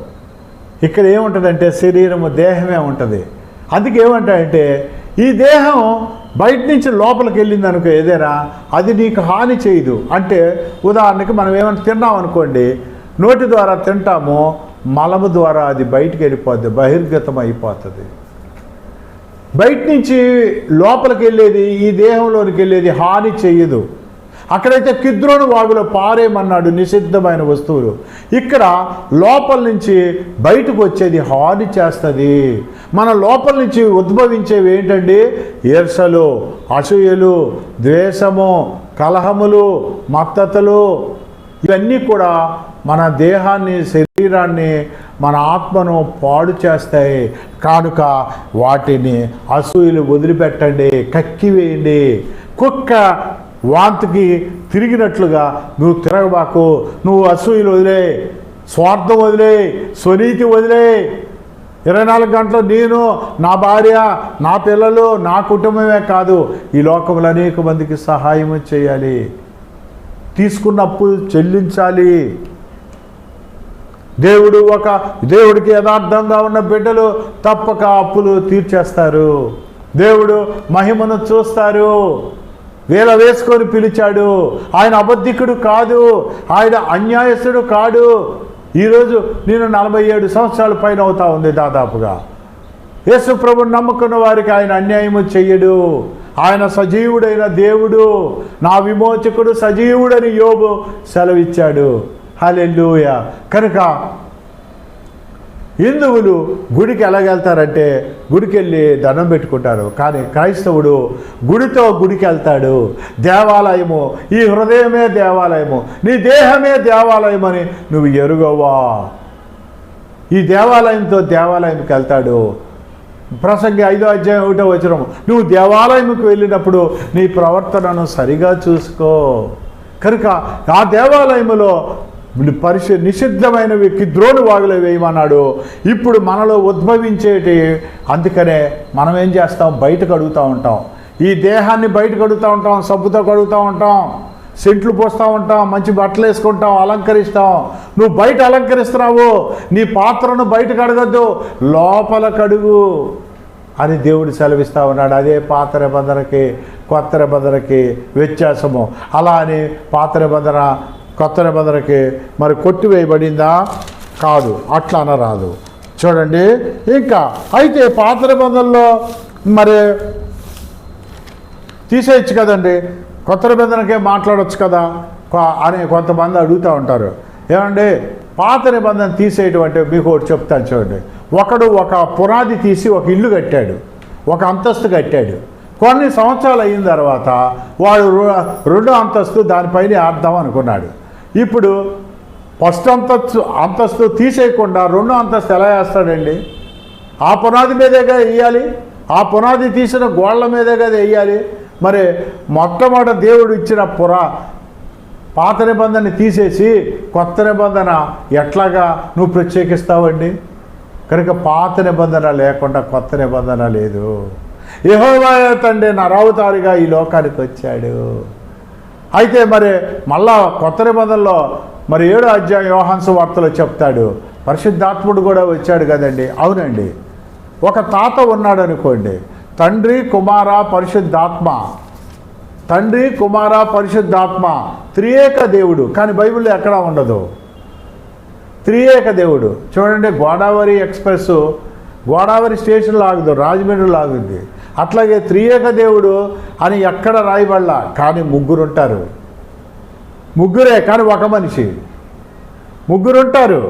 ఇక్కడ ఏముంటుందంటే శరీరము, దేహమే ఉంటుంది. అందుకే ఏమంటాయంటే ఈ దేహం బయట నుంచి లోపలికి వెళ్ళింది అనుకో ఏదైనా, అది నీకు హాని చేయదు. అంటే ఉదాహరణకి మనం ఏమైనా తిన్నాం అనుకోండి, నోటి ద్వారా తింటాము, మలము ద్వారా అది బయటికి వెళ్ళిపోద్ది, బహిర్గతం అయిపోతుంది. బయట నుంచి లోపలికి వెళ్ళేది, ఈ దేహంలోనికి వెళ్ళేది హాని చెయ్యదు. అక్కడైతే కిద్రోను వాగులో పారేయమన్నాడు నిషిద్ధమైన వస్తువులు. ఇక్కడ లోపల నుంచి బయటకు వచ్చేది హాని చేస్తుంది. మన లోపల నుంచి ఉద్భవించేవి ఏంటండి? ఈర్షలు, అసూయలు, ద్వేషము, కలహములు, మత్తతలు, ఇవన్నీ కూడా మన దేహాన్ని, శరీరాన్ని, మన ఆత్మను పాడు చేస్తాయి. కనుక వాటిని అసూయలు వదిలిపెట్టండి, కక్కివేయండి. కుక్క వాంతికి తిరిగినట్లుగా నువ్వు తిరగబాకు. నువ్వు అసూయలు వదిలే, స్వార్థం వదిలే, స్వనీతి వదిలే. 24 గంటలు నేను, నా భార్య, నా పిల్లలు, నా కుటుంబమే కాదు, ఈ లోకంలో అనేక మందికి సహాయం చేయాలి. తీసుకున్న అప్పు చెల్లించాలి. దేవుడికి యథార్థంగా ఉన్న బిడ్డలు తప్పక అప్పులు తీర్చేస్తారు. దేవుడు మహిమను చూస్తారు. వేల వేసుకొని పిలిచాడు. ఆయన అబద్ధికుడు కాదు, ఆయన అన్యాయస్తుడు కాడు. ఈరోజు నేను 47 సంవత్సరాల పైన అవుతా ఉంది దాదాపుగా. యేసు ప్రభువుని నమ్ముకున్న వారికి ఆయన అన్యాయము చెయ్యడు. ఆయన సజీవుడైన దేవుడు, నా విమోచకుడు సజీవుడని యోబు సెలవిచ్చాడు. హల్లెలూయా. కనుక హిందువులు గుడికి ఎలాగెళ్తారంటే గుడికి వెళ్ళి దండం పెట్టుకుంటారు. కానీ క్రైస్తవుడు గుడికి వెళ్తాడు. దేవాలయము, ఈ హృదయమే దేవాలయము, నీ దేహమే దేవాలయం అని నువ్వు ఎరుగవా? ఈ దేవాలయంకి వెళ్తాడు. ప్రసంగి 5వ అధ్యాయం 1వ వచనం, నువ్వు దేవాలయంకి వెళ్ళినప్పుడు నీ ప్రవర్తనను సరిగా చూసుకో. కనుక ఆ దేవాలయములో నిషిద్ధమైనవి కిద్రోను వాగులు వేయమన్నాడు. ఇప్పుడు మనలో ఉద్భవించేటి, అందుకనే మనం ఏం చేస్తాం? బయట కడుగుతూ ఉంటాం. ఈ దేహాన్ని బయట కడుగుతూ ఉంటాం, సబ్బుతో కడుగుతూ ఉంటాం, సెంట్లు పోస్తూ ఉంటాం, మంచి బట్టలు వేసుకుంటాం, అలంకరిస్తాం. నువ్వు బయట అలంకరిస్తున్నావు, నీ పాత్రను బయట కడగద్దు, లోపల కడుగు అని దేవుడు సెలవిస్తూ ఉన్నాడు. అదే పాత నిబంధనకి కొత్త నిబంధనకి వ్యత్యాసము. అలా అని పాత నిబంధన కొత్త నిబంధనకి మరి కొట్టివేయబడిందా? కాదు, అట్లా అనరాదు. చూడండి, ఇంకా అయితే పాత నిబంధనలో మరి తీసేయచ్చు కదండి, కొత్త నిబంధనకే మాట్లాడవచ్చు కదా అని కొంతమంది అడుగుతూ ఉంటారు. ఏమండి పాత నిబంధన తీసేయటం అంటే మీకు ఒకటి చెప్తాను చూడండి. ఒకడు ఒక పునాది తీసి ఒక ఇల్లు కట్టాడు, ఒక అంతస్తు కట్టాడు. కొన్ని సంవత్సరాలు అయిన తర్వాత వాడు రెండో అంతస్తు దానిపైన వేద్దాం అనుకున్నాడు. ఇప్పుడు ఫస్ట్ అంతస్తు తీసేయకుండా రెండో అంతస్తు ఎలా వేస్తాడండి? ఆ పునాది మీదేగా వేయాలి, ఆ పునాది తీసిన గోళ్ల మీదే కదా వేయాలి. మరి మొట్టమొదటి దేవుడు ఇచ్చిన పాత నిబంధనని తీసేసి కొత్త నిబంధన ఎట్లాగా నువ్వు ప్రత్యేకిస్తావండి? కనుక పాత నిబంధన లేకుండా కొత్త నిబంధన లేదు. యెహోవా తండ్రి నరవతారిగా ఈ లోకానికి వచ్చాడు. అయితే మరి మళ్ళా కొత్త నిబంధనలో మరి 7వ అధ్యాయం యోహాను సువార్తలో చెప్తాడు, పరిశుద్ధాత్ముడు కూడా వచ్చాడు కదండి. అవునండి, ఒక తాత ఉన్నాడు అనుకోండి, తండ్రి కుమార పరిశుద్ధాత్మ, తండ్రి కుమార పరిశుద్ధాత్మ త్రియేక దేవుడు. కానీ బైబిల్లో ఎక్కడా ఉండదు త్రియేక దేవుడు. చూడండి, గోదావరి ఎక్స్ప్రెస్ గోదావరి స్టేషన్లో ఆగుదు, రాజమండ్రిలో ఆగుద్ది. అట్లాగే త్రియేక దేవుడు అని ఎక్కడ రాయబడలా, కానీ ముగ్గురుంటారు. ముగ్గురే కానీ ఒక మనిషి, ముగ్గురుంటారు.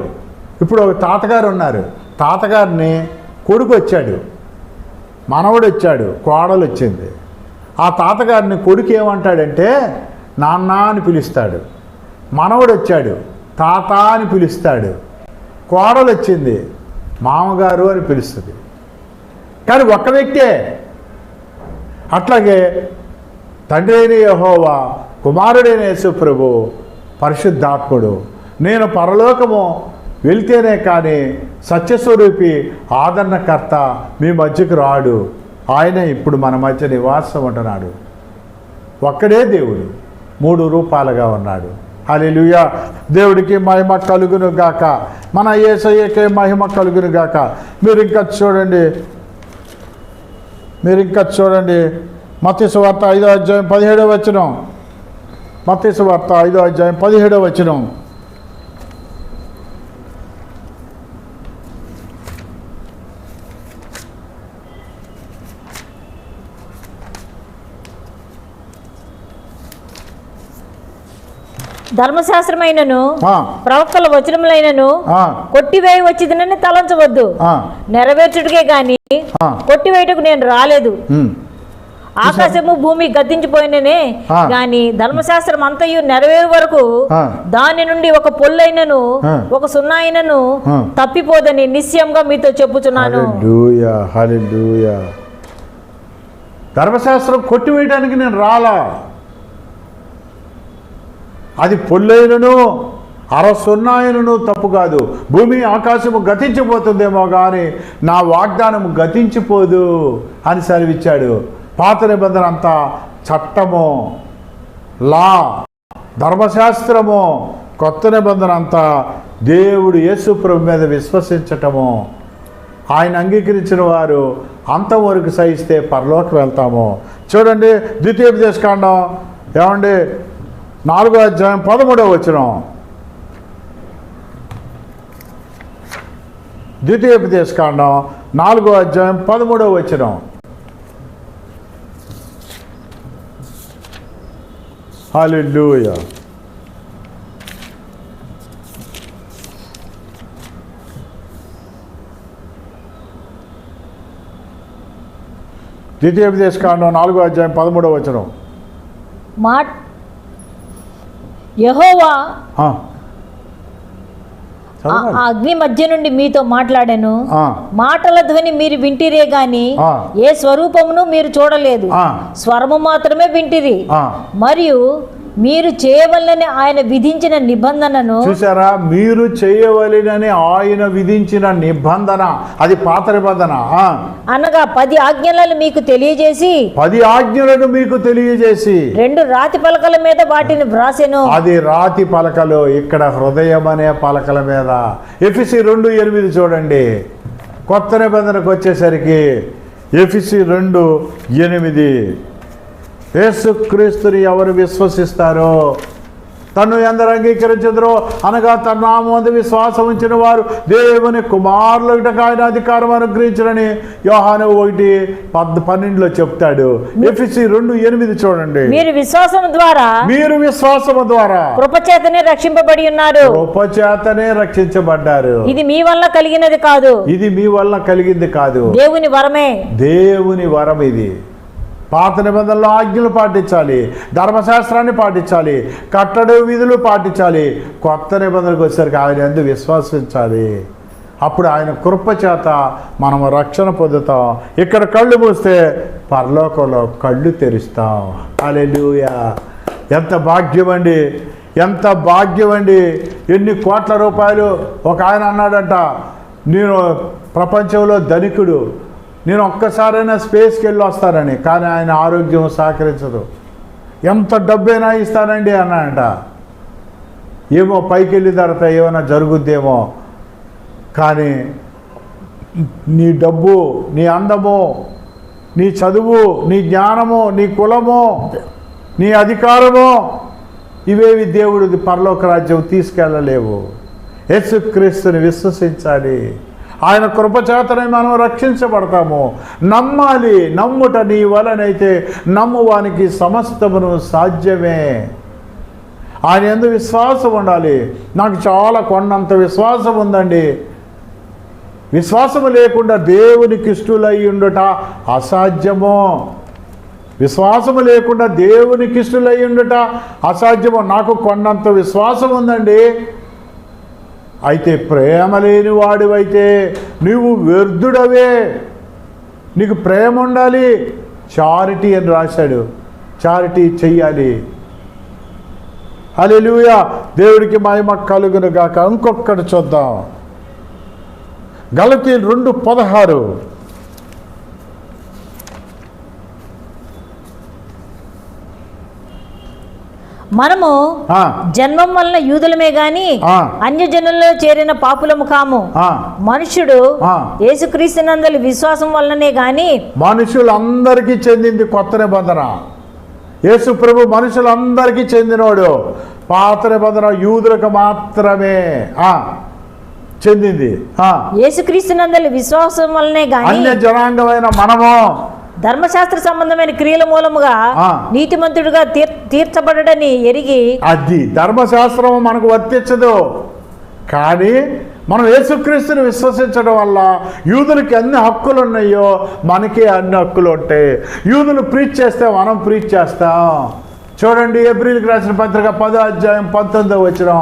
ఇప్పుడు ఒక తాతగారు ఉన్నారు, తాతగారిని కొడుకు వచ్చాడు, మనవడు వచ్చాడు, కోడలు వచ్చింది. ఆ తాతగారిని కొడుకు ఏమంటాడంటే నాన్న అని పిలుస్తాడు. మనవడు వచ్చాడు, తాత అని పిలుస్తాడు. కోడలు వచ్చింది, మామగారు అని పిలుస్తుంది. కానీ ఒక్క వ్యక్తే. అట్లాగే తండ్రి అయిన యెహోవా, కుమారుడైన యేసు ప్రభు, పరిశుద్ధాత్ముడు. నేను పరలోకము వెళ్తేనే కానీ సత్యస్వరూపి ఆదరణకర్త మీ మధ్యకు రాడు. ఆయన ఇప్పుడు మన మధ్య నివాసం ఉంటున్నాడు. ఒక్కడే దేవుడు 3 రూపాలుగా ఉన్నాడు. హల్లెలూయా. దేవుడికి మహిమ కలుగును గాక, మన యేసయ్యకే మహిమ కలుగును గాక. మీరు ఇంకా చూడండి మత్తయి సువార్త 5వ అధ్యాయం 17వ వచనం. మత్తయి సువార్త 5వ అధ్యాయం 17వ వచనం. ధర్మశాస్త్రమైనను ప్రవక్తల వచనములైనను కొట్టివేయ వచ్చిందని తలంచవద్దు. నెరవేర్చుటకే గాని కొట్టివేయటకు నేను రాలేదు. ఆకాశము భూమి గతించిపోయిననే గాని ధర్మశాస్త్రం అంతయు నెరవేరు వరకు దాని నుండి ఒక పొల్లైనను ఒక సున్నాయినను తప్పిపోదని నిశ్చయంగా మీతో చెప్పుచున్నాను. హల్లెలూయా, హల్లెలూయా. ధర్మశాస్త్రం కొట్టివేయడానికి నేను రాలా. అది పొల్లైనను సున్నాయినను తప్పు కాదు. భూమి ఆకాశము గతించిపోతుందేమో కానీ నా వాగ్దానము గతించిపోదు అని సెలవిచ్చాడు. పాత నిబంధన అంతా చట్టము, లా, ధర్మశాస్త్రము. కొత్త నిబంధన అంతా దేవుడు యేసు ప్రభు మీద విశ్వసించటము. ఆయన అంగీకరించిన వారు అంతవరకు సహిస్తే పరలోకి వెళ్తాము. చూడండి, ద్వితీయోపదేశకాండం ఏమండి 4వ అధ్యాయం 13వ వచనం. ద్వితీయోపదేశకాండం 4వ అధ్యాయం 13వ వచనం. హల్లెలూయా. ద్వితీయోపదేశకాండం 4వ అధ్యాయం 13వ వచనం. యెహోవా అగ్ని మధ్య నుండి మీతో మాట్లాడాను. మాటల ధ్వని మీరు వింటిరే గాని ఏ స్వరూపమును మీరు చూడలేదు, స్వరము మాత్రమే వింటిరి. మరియు మీరు చేయవలనని ఆయన విధించిన నిబంధనను చూసారా? మీరు చేయవలనని ఆయన విధించిన నిబంధన, అది పాత నిబంధన. అనగా 10 ఆజ్ఞలను మీకు తెలియజేసి 10 ఆజ్ఞలను మీకు తెలియజేసి 2 రాతి పలకల మీద వాటిని వ్రాసెను. అది రాతి పలకలు, ఇక్కడ హృదయం అనే పలకల మీద. ఎఫెసీ 2:8 చూడండి. కొత్త నిబంధనకు వచ్చేసరికి ఎఫెసీ 2:8. యేసుక్రీస్తుని ఎవరు విశ్వసిస్తారో, తన్ను ఎందరు అంగీకరించదురో అనగా తన నామమందు విశ్వాసం ఉంచిన వారు దేవుని కుమారులకు ఆయన అధికారం అనుగ్రహించరని యోహాను 1:12 చెప్తాడు. ఎఫెసీ 2:8 చూడండి. మీరు విశ్వాసము ద్వారా కృపచేతనే రక్షింపబడి ఉన్నారు. కృపచేతనే రక్షించబడ్డారు. ఇది మీ వల్ల కలిగినది కాదు, ఇది మీ వల్ల కలిగింది కాదు, దేవుని వరమే. దేవుని వరం ఇది. పాత నిబంధనలో ఆజ్ఞలు పాటించాలి, ధర్మశాస్త్రాన్ని పాటించాలి, కట్టడి విధులు పాటించాలి. కొత్త నిబంధనలకు వచ్చేసరికి ఆయన యందు విశ్వసించాలి. అప్పుడు ఆయన కృప చేత మనం రక్షణ పొందుతాం. ఇక్కడ కళ్ళు మూస్తే పరలోకంలో కళ్ళు తెరుస్తాం. హల్లెలూయా! ఎంత భాగ్యం అండి, ఎంత భాగ్యం అండి. ఎన్ని కోట్ల రూపాయలు. ఒక ఆయన అన్నాడంట, నేను ప్రపంచంలో ధనికుడు, నేను ఒక్కసారైనా స్పేస్కి వెళ్ళి వస్తానని. కానీ ఆయన ఆరోగ్యం సహకరించదు. ఎంత డబ్బైనా ఇస్తానండి అన్నాడంట. ఏమో పైకి వెళ్ళిన తర్వాత ఏమైనా జరుగుద్దేమో, కానీ నీ డబ్బు, నీ అందము, నీ చదువు, నీ జ్ఞానము, నీ కులము, నీ అధికారము, ఇవేవి దేవుడిది పరలోక రాజ్యం తీసుకెళ్ళలేవు. యేసుక్రీస్తుని విశ్వసించాలి. ఆయన కృపచేతనే మనం రక్షించబడతాము. నమ్మాలి. నమ్ముట నీ వలనైతే నమ్మువానికి సమస్తమును సాధ్యమే. ఆయన యందు విశ్వాసం ఉండాలి. నాకు చాలా కొండంత విశ్వాసం ఉందండి. విశ్వాసము లేకుండా దేవునికి ఇష్టలై ఉండుట అసాధ్యము. విశ్వాసము లేకుండా దేవునికి ఇష్టలై ఉండుట అసాధ్యము. నాకు కొండంత విశ్వాసం ఉందండి. అయితే ప్రేమ లేని వాడివైతే నీవు వ్యర్థుడవే. నీకు ప్రేమ ఉండాలి. చారిటీ అని రాశాడు. చారిటీ చెయ్యాలి. హల్లెలూయా! దేవుడికి మహిమ కలుగును గాక. ఇంకొకటి చూద్దాం. గలతీయులు 2:16. మనము జన్మం వలన యూదులమే గాని అన్యజనుల్లో చేరిన పాపులము కాము. మనుషుడు యేసుక్రీస్తునందలి విశ్వాసం వలననే గాని. మనుషులందరికీ చెందింది కొత్త నిబంధన. యేసు ప్రభు మనుషులందరికీ చెందినోడు. పాత నిబంధన యూదులకు మాత్రమే చెందింది. యేసుక్రీస్తునందలి విశ్వాసం వలనే గాని అన్య జనాంగమైన మనము ధర్మశాస్త్ర సంబంధమైన క్రియల మూలముగా నీతిమంతుడిగా తీర్చబడని ఎరిగి. అది ధర్మశాస్త్రం మనకు వర్తించదు. కానీ మనం యేసుక్రీస్తుని విశ్వసించడం వల్ల యూదులకి అన్ని హక్కులు ఉన్నాయో మనకి అన్ని హక్కులు ఉంటాయి. యూదులు ప్రీచ్ చేస్తే మనం ప్రీచ్ చేస్తాం. చూడండి, హెబ్రీయులకు రాసిన పత్రిక 10:19.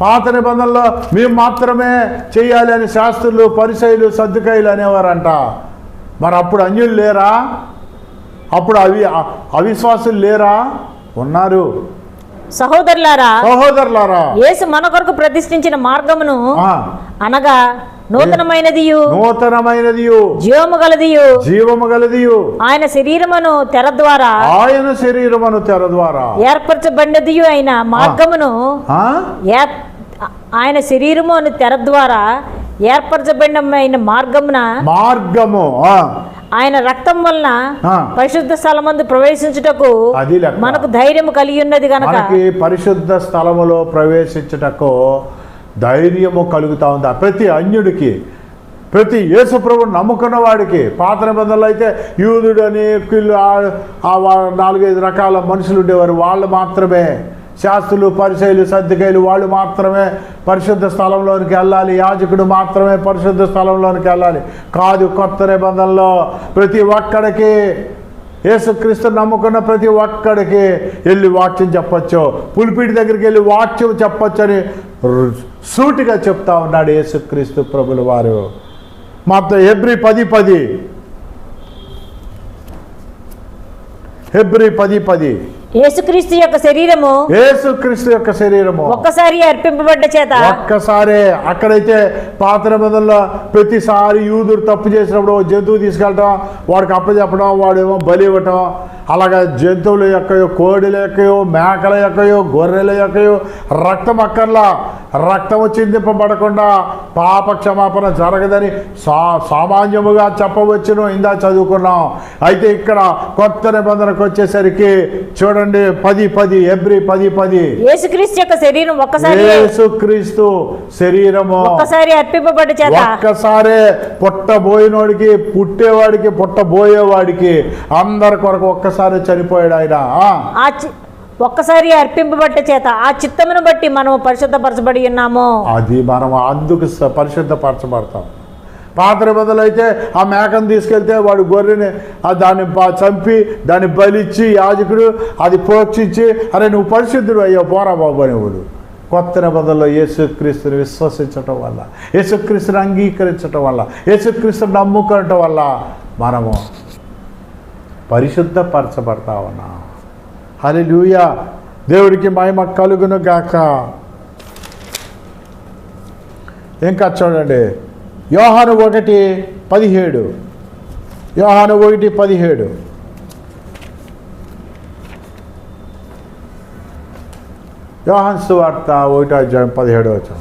పాత నిబంధనలో మేము మాత్రమే చేయాలి అని శాస్త్రులు, పరిసయ్యులు, సద్దుకాయులు అనేవారంట. మరి అప్పుడు అన్యులు లేరా? అప్పుడు అవిశ్వాసులు లేరా? ఉన్నారు. సహోదరులారా, యేసు మన కొరకు ప్రతిష్ఠించిన మార్గమును అనగా నూతనమైనదియు జీవము గలదియు ఆయన శరీరమును తెర ద్వారా ఏర్పరచబడినదియు అయిన మార్గమును ఆయన శరీరమును తెర ద్వారా ఏర్పరచబడిన మార్గము ఆయన రక్తం వలన పరిశుద్ధ స్థలమందు ప్రవేశించుటకు మనకు ధైర్యం కలిగి ఉన్నది గనక. పరిశుద్ధ స్థలములో ప్రవేశించుటకు ధైర్యము కలుగుతా ఉందా ప్రతి అన్యుడికి, ప్రతి యేసు ప్రభువును నమ్ముకున్న వాడికి. పాత నిబంధనలు అయితే యూదుడని 4-5 రకాల మనుషులు ఉండేవారు. వాళ్ళు మాత్రమే, శాస్త్రులు, పరిసయ్యులు, సద్దుకాయులు, వాళ్ళు మాత్రమే పరిశుద్ధ స్థలంలోనికి వెళ్ళాలి. యాజకుడు మాత్రమే పరిశుద్ధ స్థలంలోనికి వెళ్ళాలి. కాదు, కొత్త నిబంధనలో ప్రతి ఒక్కడికి, యేసుక్రీస్తు నమ్ముకున్న ప్రతి ఒక్కడికి వెళ్ళి వాక్యం చెప్పొచ్చు. పులిపీటి దగ్గరికి వెళ్ళి వాక్యం చెప్పొచ్చు అని సూటిగా చెప్తా ఉన్నాడు యేసుక్రీస్తు ప్రభుల వారు. మొత్తం హెబ్రీ 10:10 యేసుక్రీస్తు యొక్క శరీరము యేసుక్రీస్తు యొక్క శరీరము ఒక్కసారి అర్పింపబడ్డ చేత ఒక్కసారే. అక్కడైతే పాత నిబంధనలో ప్రతిసారి యూదుడు తప్పు చేసినప్పుడు జంతువు తీసుకెళ్ళటం, వాడికి అప్పచెప్పడం, వాడేమో బలి ఇవ్వటం, అలాగా జంతువుల యొక్కయో, కోడిల యొక్కయో, మేకల యొక్కయో, గొర్రెల యొక్కయో రక్తం అక్కర్లా. రక్తము చిందింపబడకుండా పాప క్షమాపణ జరగదని సామాన్యముగా చెప్పవచ్చును, ఇందా చదువుకున్నాం. అయితే ఇక్కడ కొత్త నిబంధనకు వచ్చేసరికి చూడండి 10:10 ఎబ్రి 10:10 యేసుక్రీస్తు యొక్క శరీరం ఒక్కసారి యేసుక్రీస్తు శరీరము ఒక్కసారి అర్పింపబడ్డ చేత ఒక్కసారే పుట్టబోయినోడికి, పుట్టేవాడికి, పుట్టబోయేవాడికి అందరి కొరకు ఒక్కసారి చనిపోయాడు ఆయన. ఒక్కసారి అర్పింపబడ్డ చేత ఆ చిత్తమును బట్టి మనం పరిశుద్ధపరచబడి ఉన్నాము. అది మనం అందుకు పరిశుద్ధపరచబడతాం. పాత నిబంధనలు అయితే ఆ మేకను తీసుకెళ్తే వాడు గొర్రెని దాన్ని చంపి దాన్ని బలిచ్చి యాజకుడు అది పోక్షించి, అరే నువ్వు పరిశుద్ధుడు అయ్యో పోరా బాబు అనేవాడు. కొత్త నిబంధనలో యేసుక్రీస్తుని విశ్వసించటం వల్ల, యేసుక్రీస్తుని అంగీకరించటం వల్ల, యేసుక్రీస్తుని నమ్ముకోవటం వల్ల మనము పరిశుద్ధపరచబడతా ఉన్నాం. హల్లెలూయా, దేవుడికి మహిమ కలుగును గాక. ఇంకా చూడండి యోహాను 1:17 యోహాను 1:17 యోహాను సువార్త 1:17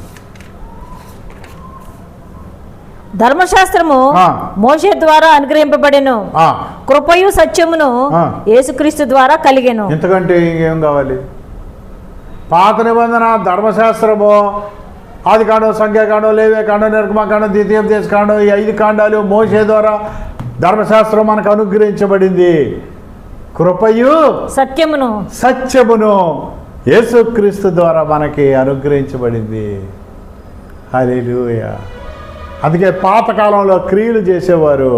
ధర్మశాస్త్రము మోషే ద్వారా అనుగ్రహింపబడెను, కృపయు సత్యమును యేసుక్రీస్తు ద్వారా కలిగెను. ఇంతకంటే ఇంకేం కావాలి? పాత నిబంధన ధర్మశాస్త్రము, ఆది కాండం, సంఖ్యాకాండం, లేవియకాండం, నిర్గమకాండం, ద్వితీయోపదేశ కాండం, ఈ 5 కాండాలు మోషే ద్వారా ధర్మశాస్త్రం మనకు అనుగ్రహించబడింది. కృపయు సత్యమును యేసుక్రీస్తు ద్వారా మనకి అనుగ్రహించబడింది. హల్లెలూయా. అందుకే పాతకాలంలో క్రియలు చేసేవారు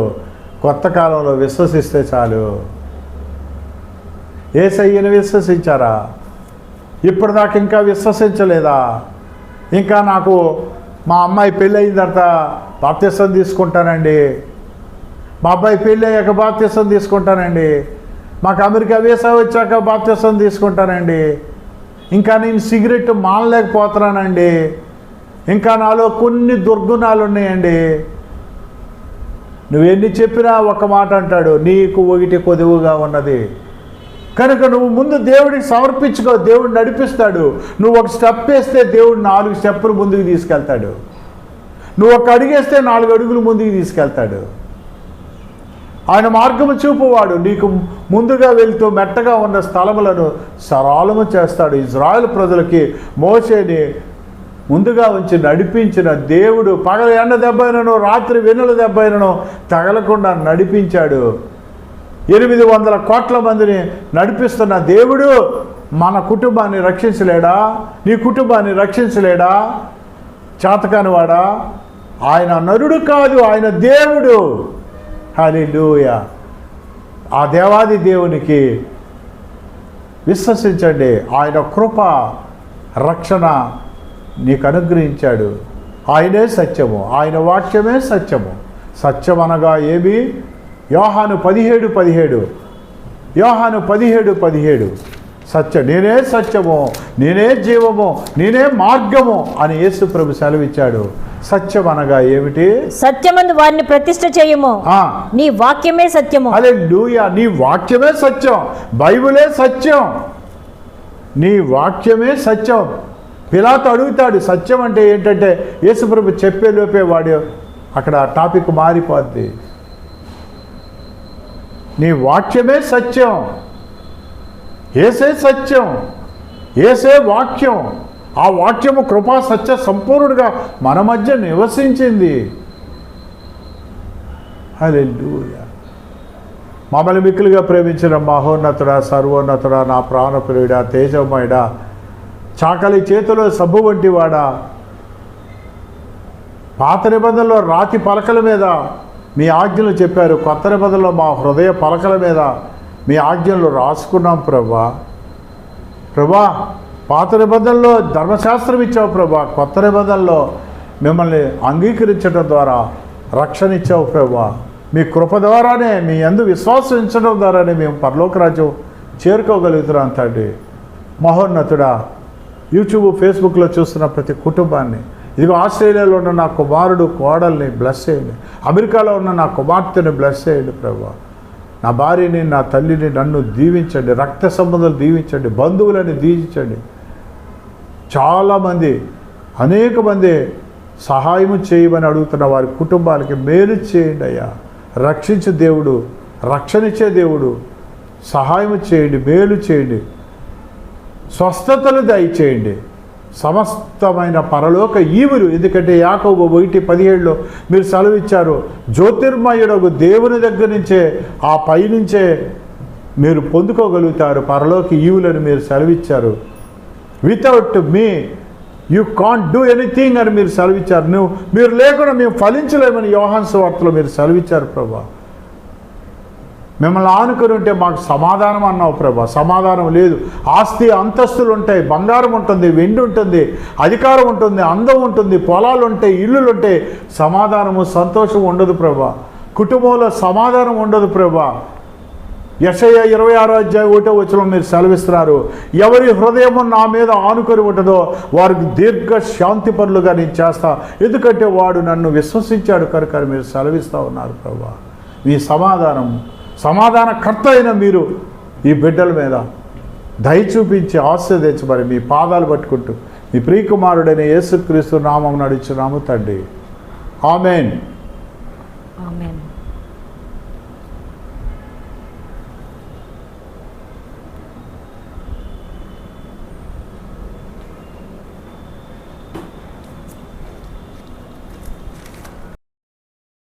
కొత్త కాలంలో విశ్వసిస్తే చాలు. యేసయ్యను విశ్వసించారా? ఇప్పటిదాకా ఇంకా విశ్వసించలేదా? ఇంకా నాకు మా అమ్మాయి పెళ్ళి అయిన తర్వాత బాప్తిసం తీసుకుంటానండి, మా అబ్బాయి పెళ్ళి అయ్యాక బాప్తిసం తీసుకుంటానండి, మాకు అమెరికా వీసా వచ్చాక బాప్తిసం తీసుకుంటానండి, ఇంకా నేను సిగరెట్ మానలేకపోతున్నానండి, ఇంకా నాలో కొన్ని దుర్గుణాలు ఉన్నాయండి. నువ్వెన్ని చెప్పినా ఒక మాట అంటాడు, నీకు ఒకటి కొదువుగా ఉన్నది కనుక నువ్వు ముందు దేవుడికి సమర్పించుకో. దేవుడు నడిపిస్తాడు. నువ్వు ఒక స్టెప్ వేస్తే దేవుడు 4 స్టెప్పులు ముందుకు తీసుకెళ్తాడు. నువ్వు ఒక అడుగేస్తే 4 అడుగులు ముందుకు తీసుకెళ్తాడు. ఆయన మార్గము చూపువాడు. నీకు ముందుగా వెళ్తూ మెట్టగా ఉన్న స్థలములను సరళము చేస్తాడు. ఇజ్రాయెల్ ప్రజలకి మోషేని ముందుగా ఉంచి నడిపించిన దేవుడు పగల ఎండ దెబ్బైనను రాత్రి వెన్నుల దెబ్బైనను తగలకుండా నడిపించాడు. 800 కోట్ల మందిని నడిపిస్తున్న దేవుడు మన కుటుంబాన్ని రక్షించలేడా? నీ కుటుంబాన్ని రక్షించలేడా? చేతకానివాడా? ఆయన నరుడు కాదు, ఆయన దేవుడు. హల్లెలూయా. ఆ దేవాది దేవునికి విశ్వసించండి. ఆయన కృప రక్షణ నీకు అనుగ్రహించాడు. ఆయనే సత్యము, ఆయన వాక్యమే సత్యము. సత్యం అనగా ఏమి? యోహాను 17:17 యోహాను 17:17 సత్యం, నేనే సత్యము, నేనే జీవము, నేనే మార్గము అని యేసు ప్రభు సెలవిచ్చాడు. సత్యం అనగా ఏమిటి? సత్యమందు వారిని ప్రతిష్ఠ చేయము, నీ వాక్యమే సత్యము. హల్లెలూయా. నీ వాక్యమే సత్యం, బైబిలే సత్యం, నీ వాక్యమే సత్యం. పిలాతు అడుగుతాడు సత్యం అంటే ఏంటంటే, యేసు ప్రభు చెప్పేలోపే వాడు అక్కడ టాపిక్ మారిపోద్ది. నీ వాక్యమే సత్యం, ఏసే సత్యం, ఏసే వాక్యం. ఆ వాక్యము కృపా సత్య సంపూర్ణుడిగా మన మధ్య నివసించింది. హల్లెలూయా. మమ్మల్ని మిక్కులుగా ప్రేమించిన మహోన్నతుడా, సర్వోన్నతుడా, నా ప్రాణప్రియుడా, తేజమయుడా, చాకలి చేతిలో సబ్బు వంటి వాడా, పాత నిబంధనలో రాతి పలకల మీద మీ ఆజ్ఞలు చెప్పారు, కొత్త నిబంధనలో మా హృదయ పలకల మీద మీ ఆజ్ఞలు రాసుకున్నాం ప్రభా. ప్రభా, పాత నిబంధనలో ధర్మశాస్త్రం ఇచ్చావు ప్రభా, కొత్త నిబంధనలో మిమ్మల్ని అంగీకరించడం ద్వారా రక్షణ ఇచ్చావు ప్రభా. మీ కృప ద్వారానే, మీ యందు విశ్వాసం ఉంచడం ద్వారానే మేము పరలోక రాజ్యం చేరుకోగలుగుతున్నాం తండ్రి. మహోన్నతుడా, యూట్యూబ్ ఫేస్బుక్లో చూస్తున్న ప్రతి కుటుంబాన్ని, ఇదిగో ఆస్ట్రేలియాలో ఉన్న నా కుమారుడు కోడల్ని బ్లెస్ చేయండి, అమెరికాలో ఉన్న నా కుమార్తెని బ్లెస్ చేయండి ప్రభా. నా భార్యని, నా తల్లిని, నన్ను దీవించండి, రక్త సంబంధాలు దీవించండి, బంధువులని దీవించండి. చాలామంది, అనేక మంది సహాయం చేయమని అడుగుతున్న వారి కుటుంబాలకి మేలు చేయండి అయ్యా. రక్షించే దేవుడు, రక్షణిచ్చే దేవుడు, సహాయం చేయండి, మేలు చేయండి, స్వస్థతలు దయచేయండి. సమస్తమైన పరలోక ఈవులు, ఎందుకంటే యాకోబు 1:17 మీరు సెలవిచ్చారు, జ్యోతిర్మయుడు దేవుని దగ్గర నుంచే, ఆ పైనుంచే మీరు పొందుకోగలుగుతారు పరలోక ఈవులని మీరు సెలవిచ్చారు. Without me you can't do anything అని మీరు సెలవిచ్చారు. మీరు లేకుండా మేము ఫలించలేమని యోహాను సువార్తలో మీరు సెలవిచ్చారు ప్రభా. మిమ్మల్ని ఆనుకొని ఉంటే మాకు సమాధానం అన్నావు ప్రభా. సమాధానం లేదు. ఆస్తి అంతస్తులు ఉంటాయి, బంగారం ఉంటుంది, వెండి ఉంటుంది, అధికారం ఉంటుంది, అందం ఉంటుంది, పొలాలు ఉంటాయి, ఇల్లులు ఉంటాయి, సమాధానము సంతోషం ఉండదు ప్రభా. కుటుంబంలో సమాధానం ఉండదు ప్రభా. యెషయా 26:1 మీరు సెలవిస్తున్నారు, ఎవరి హృదయము నా మీద ఆనుకొని ఉంటుందో వారికి దీర్ఘ శాంతిపరులుగా నేను చేస్తా, ఎందుకంటే వాడు నన్ను విశ్వసించాడు కనుక మీరు సెలవిస్తూ ఉన్నారు ప్రభా. మీ సమాధానకర్త అయిన మీరు ఈ బిడ్డల మీద దయ చూపించి ఆశీర్వదించమని మీ పాదాలు పట్టుకుంటూ మీ ప్రియకుమారుడైన యేసుక్రీస్తు నామమున అడుగుచున్నాము తండ్రి. ఆమేన్. ఆమేన్.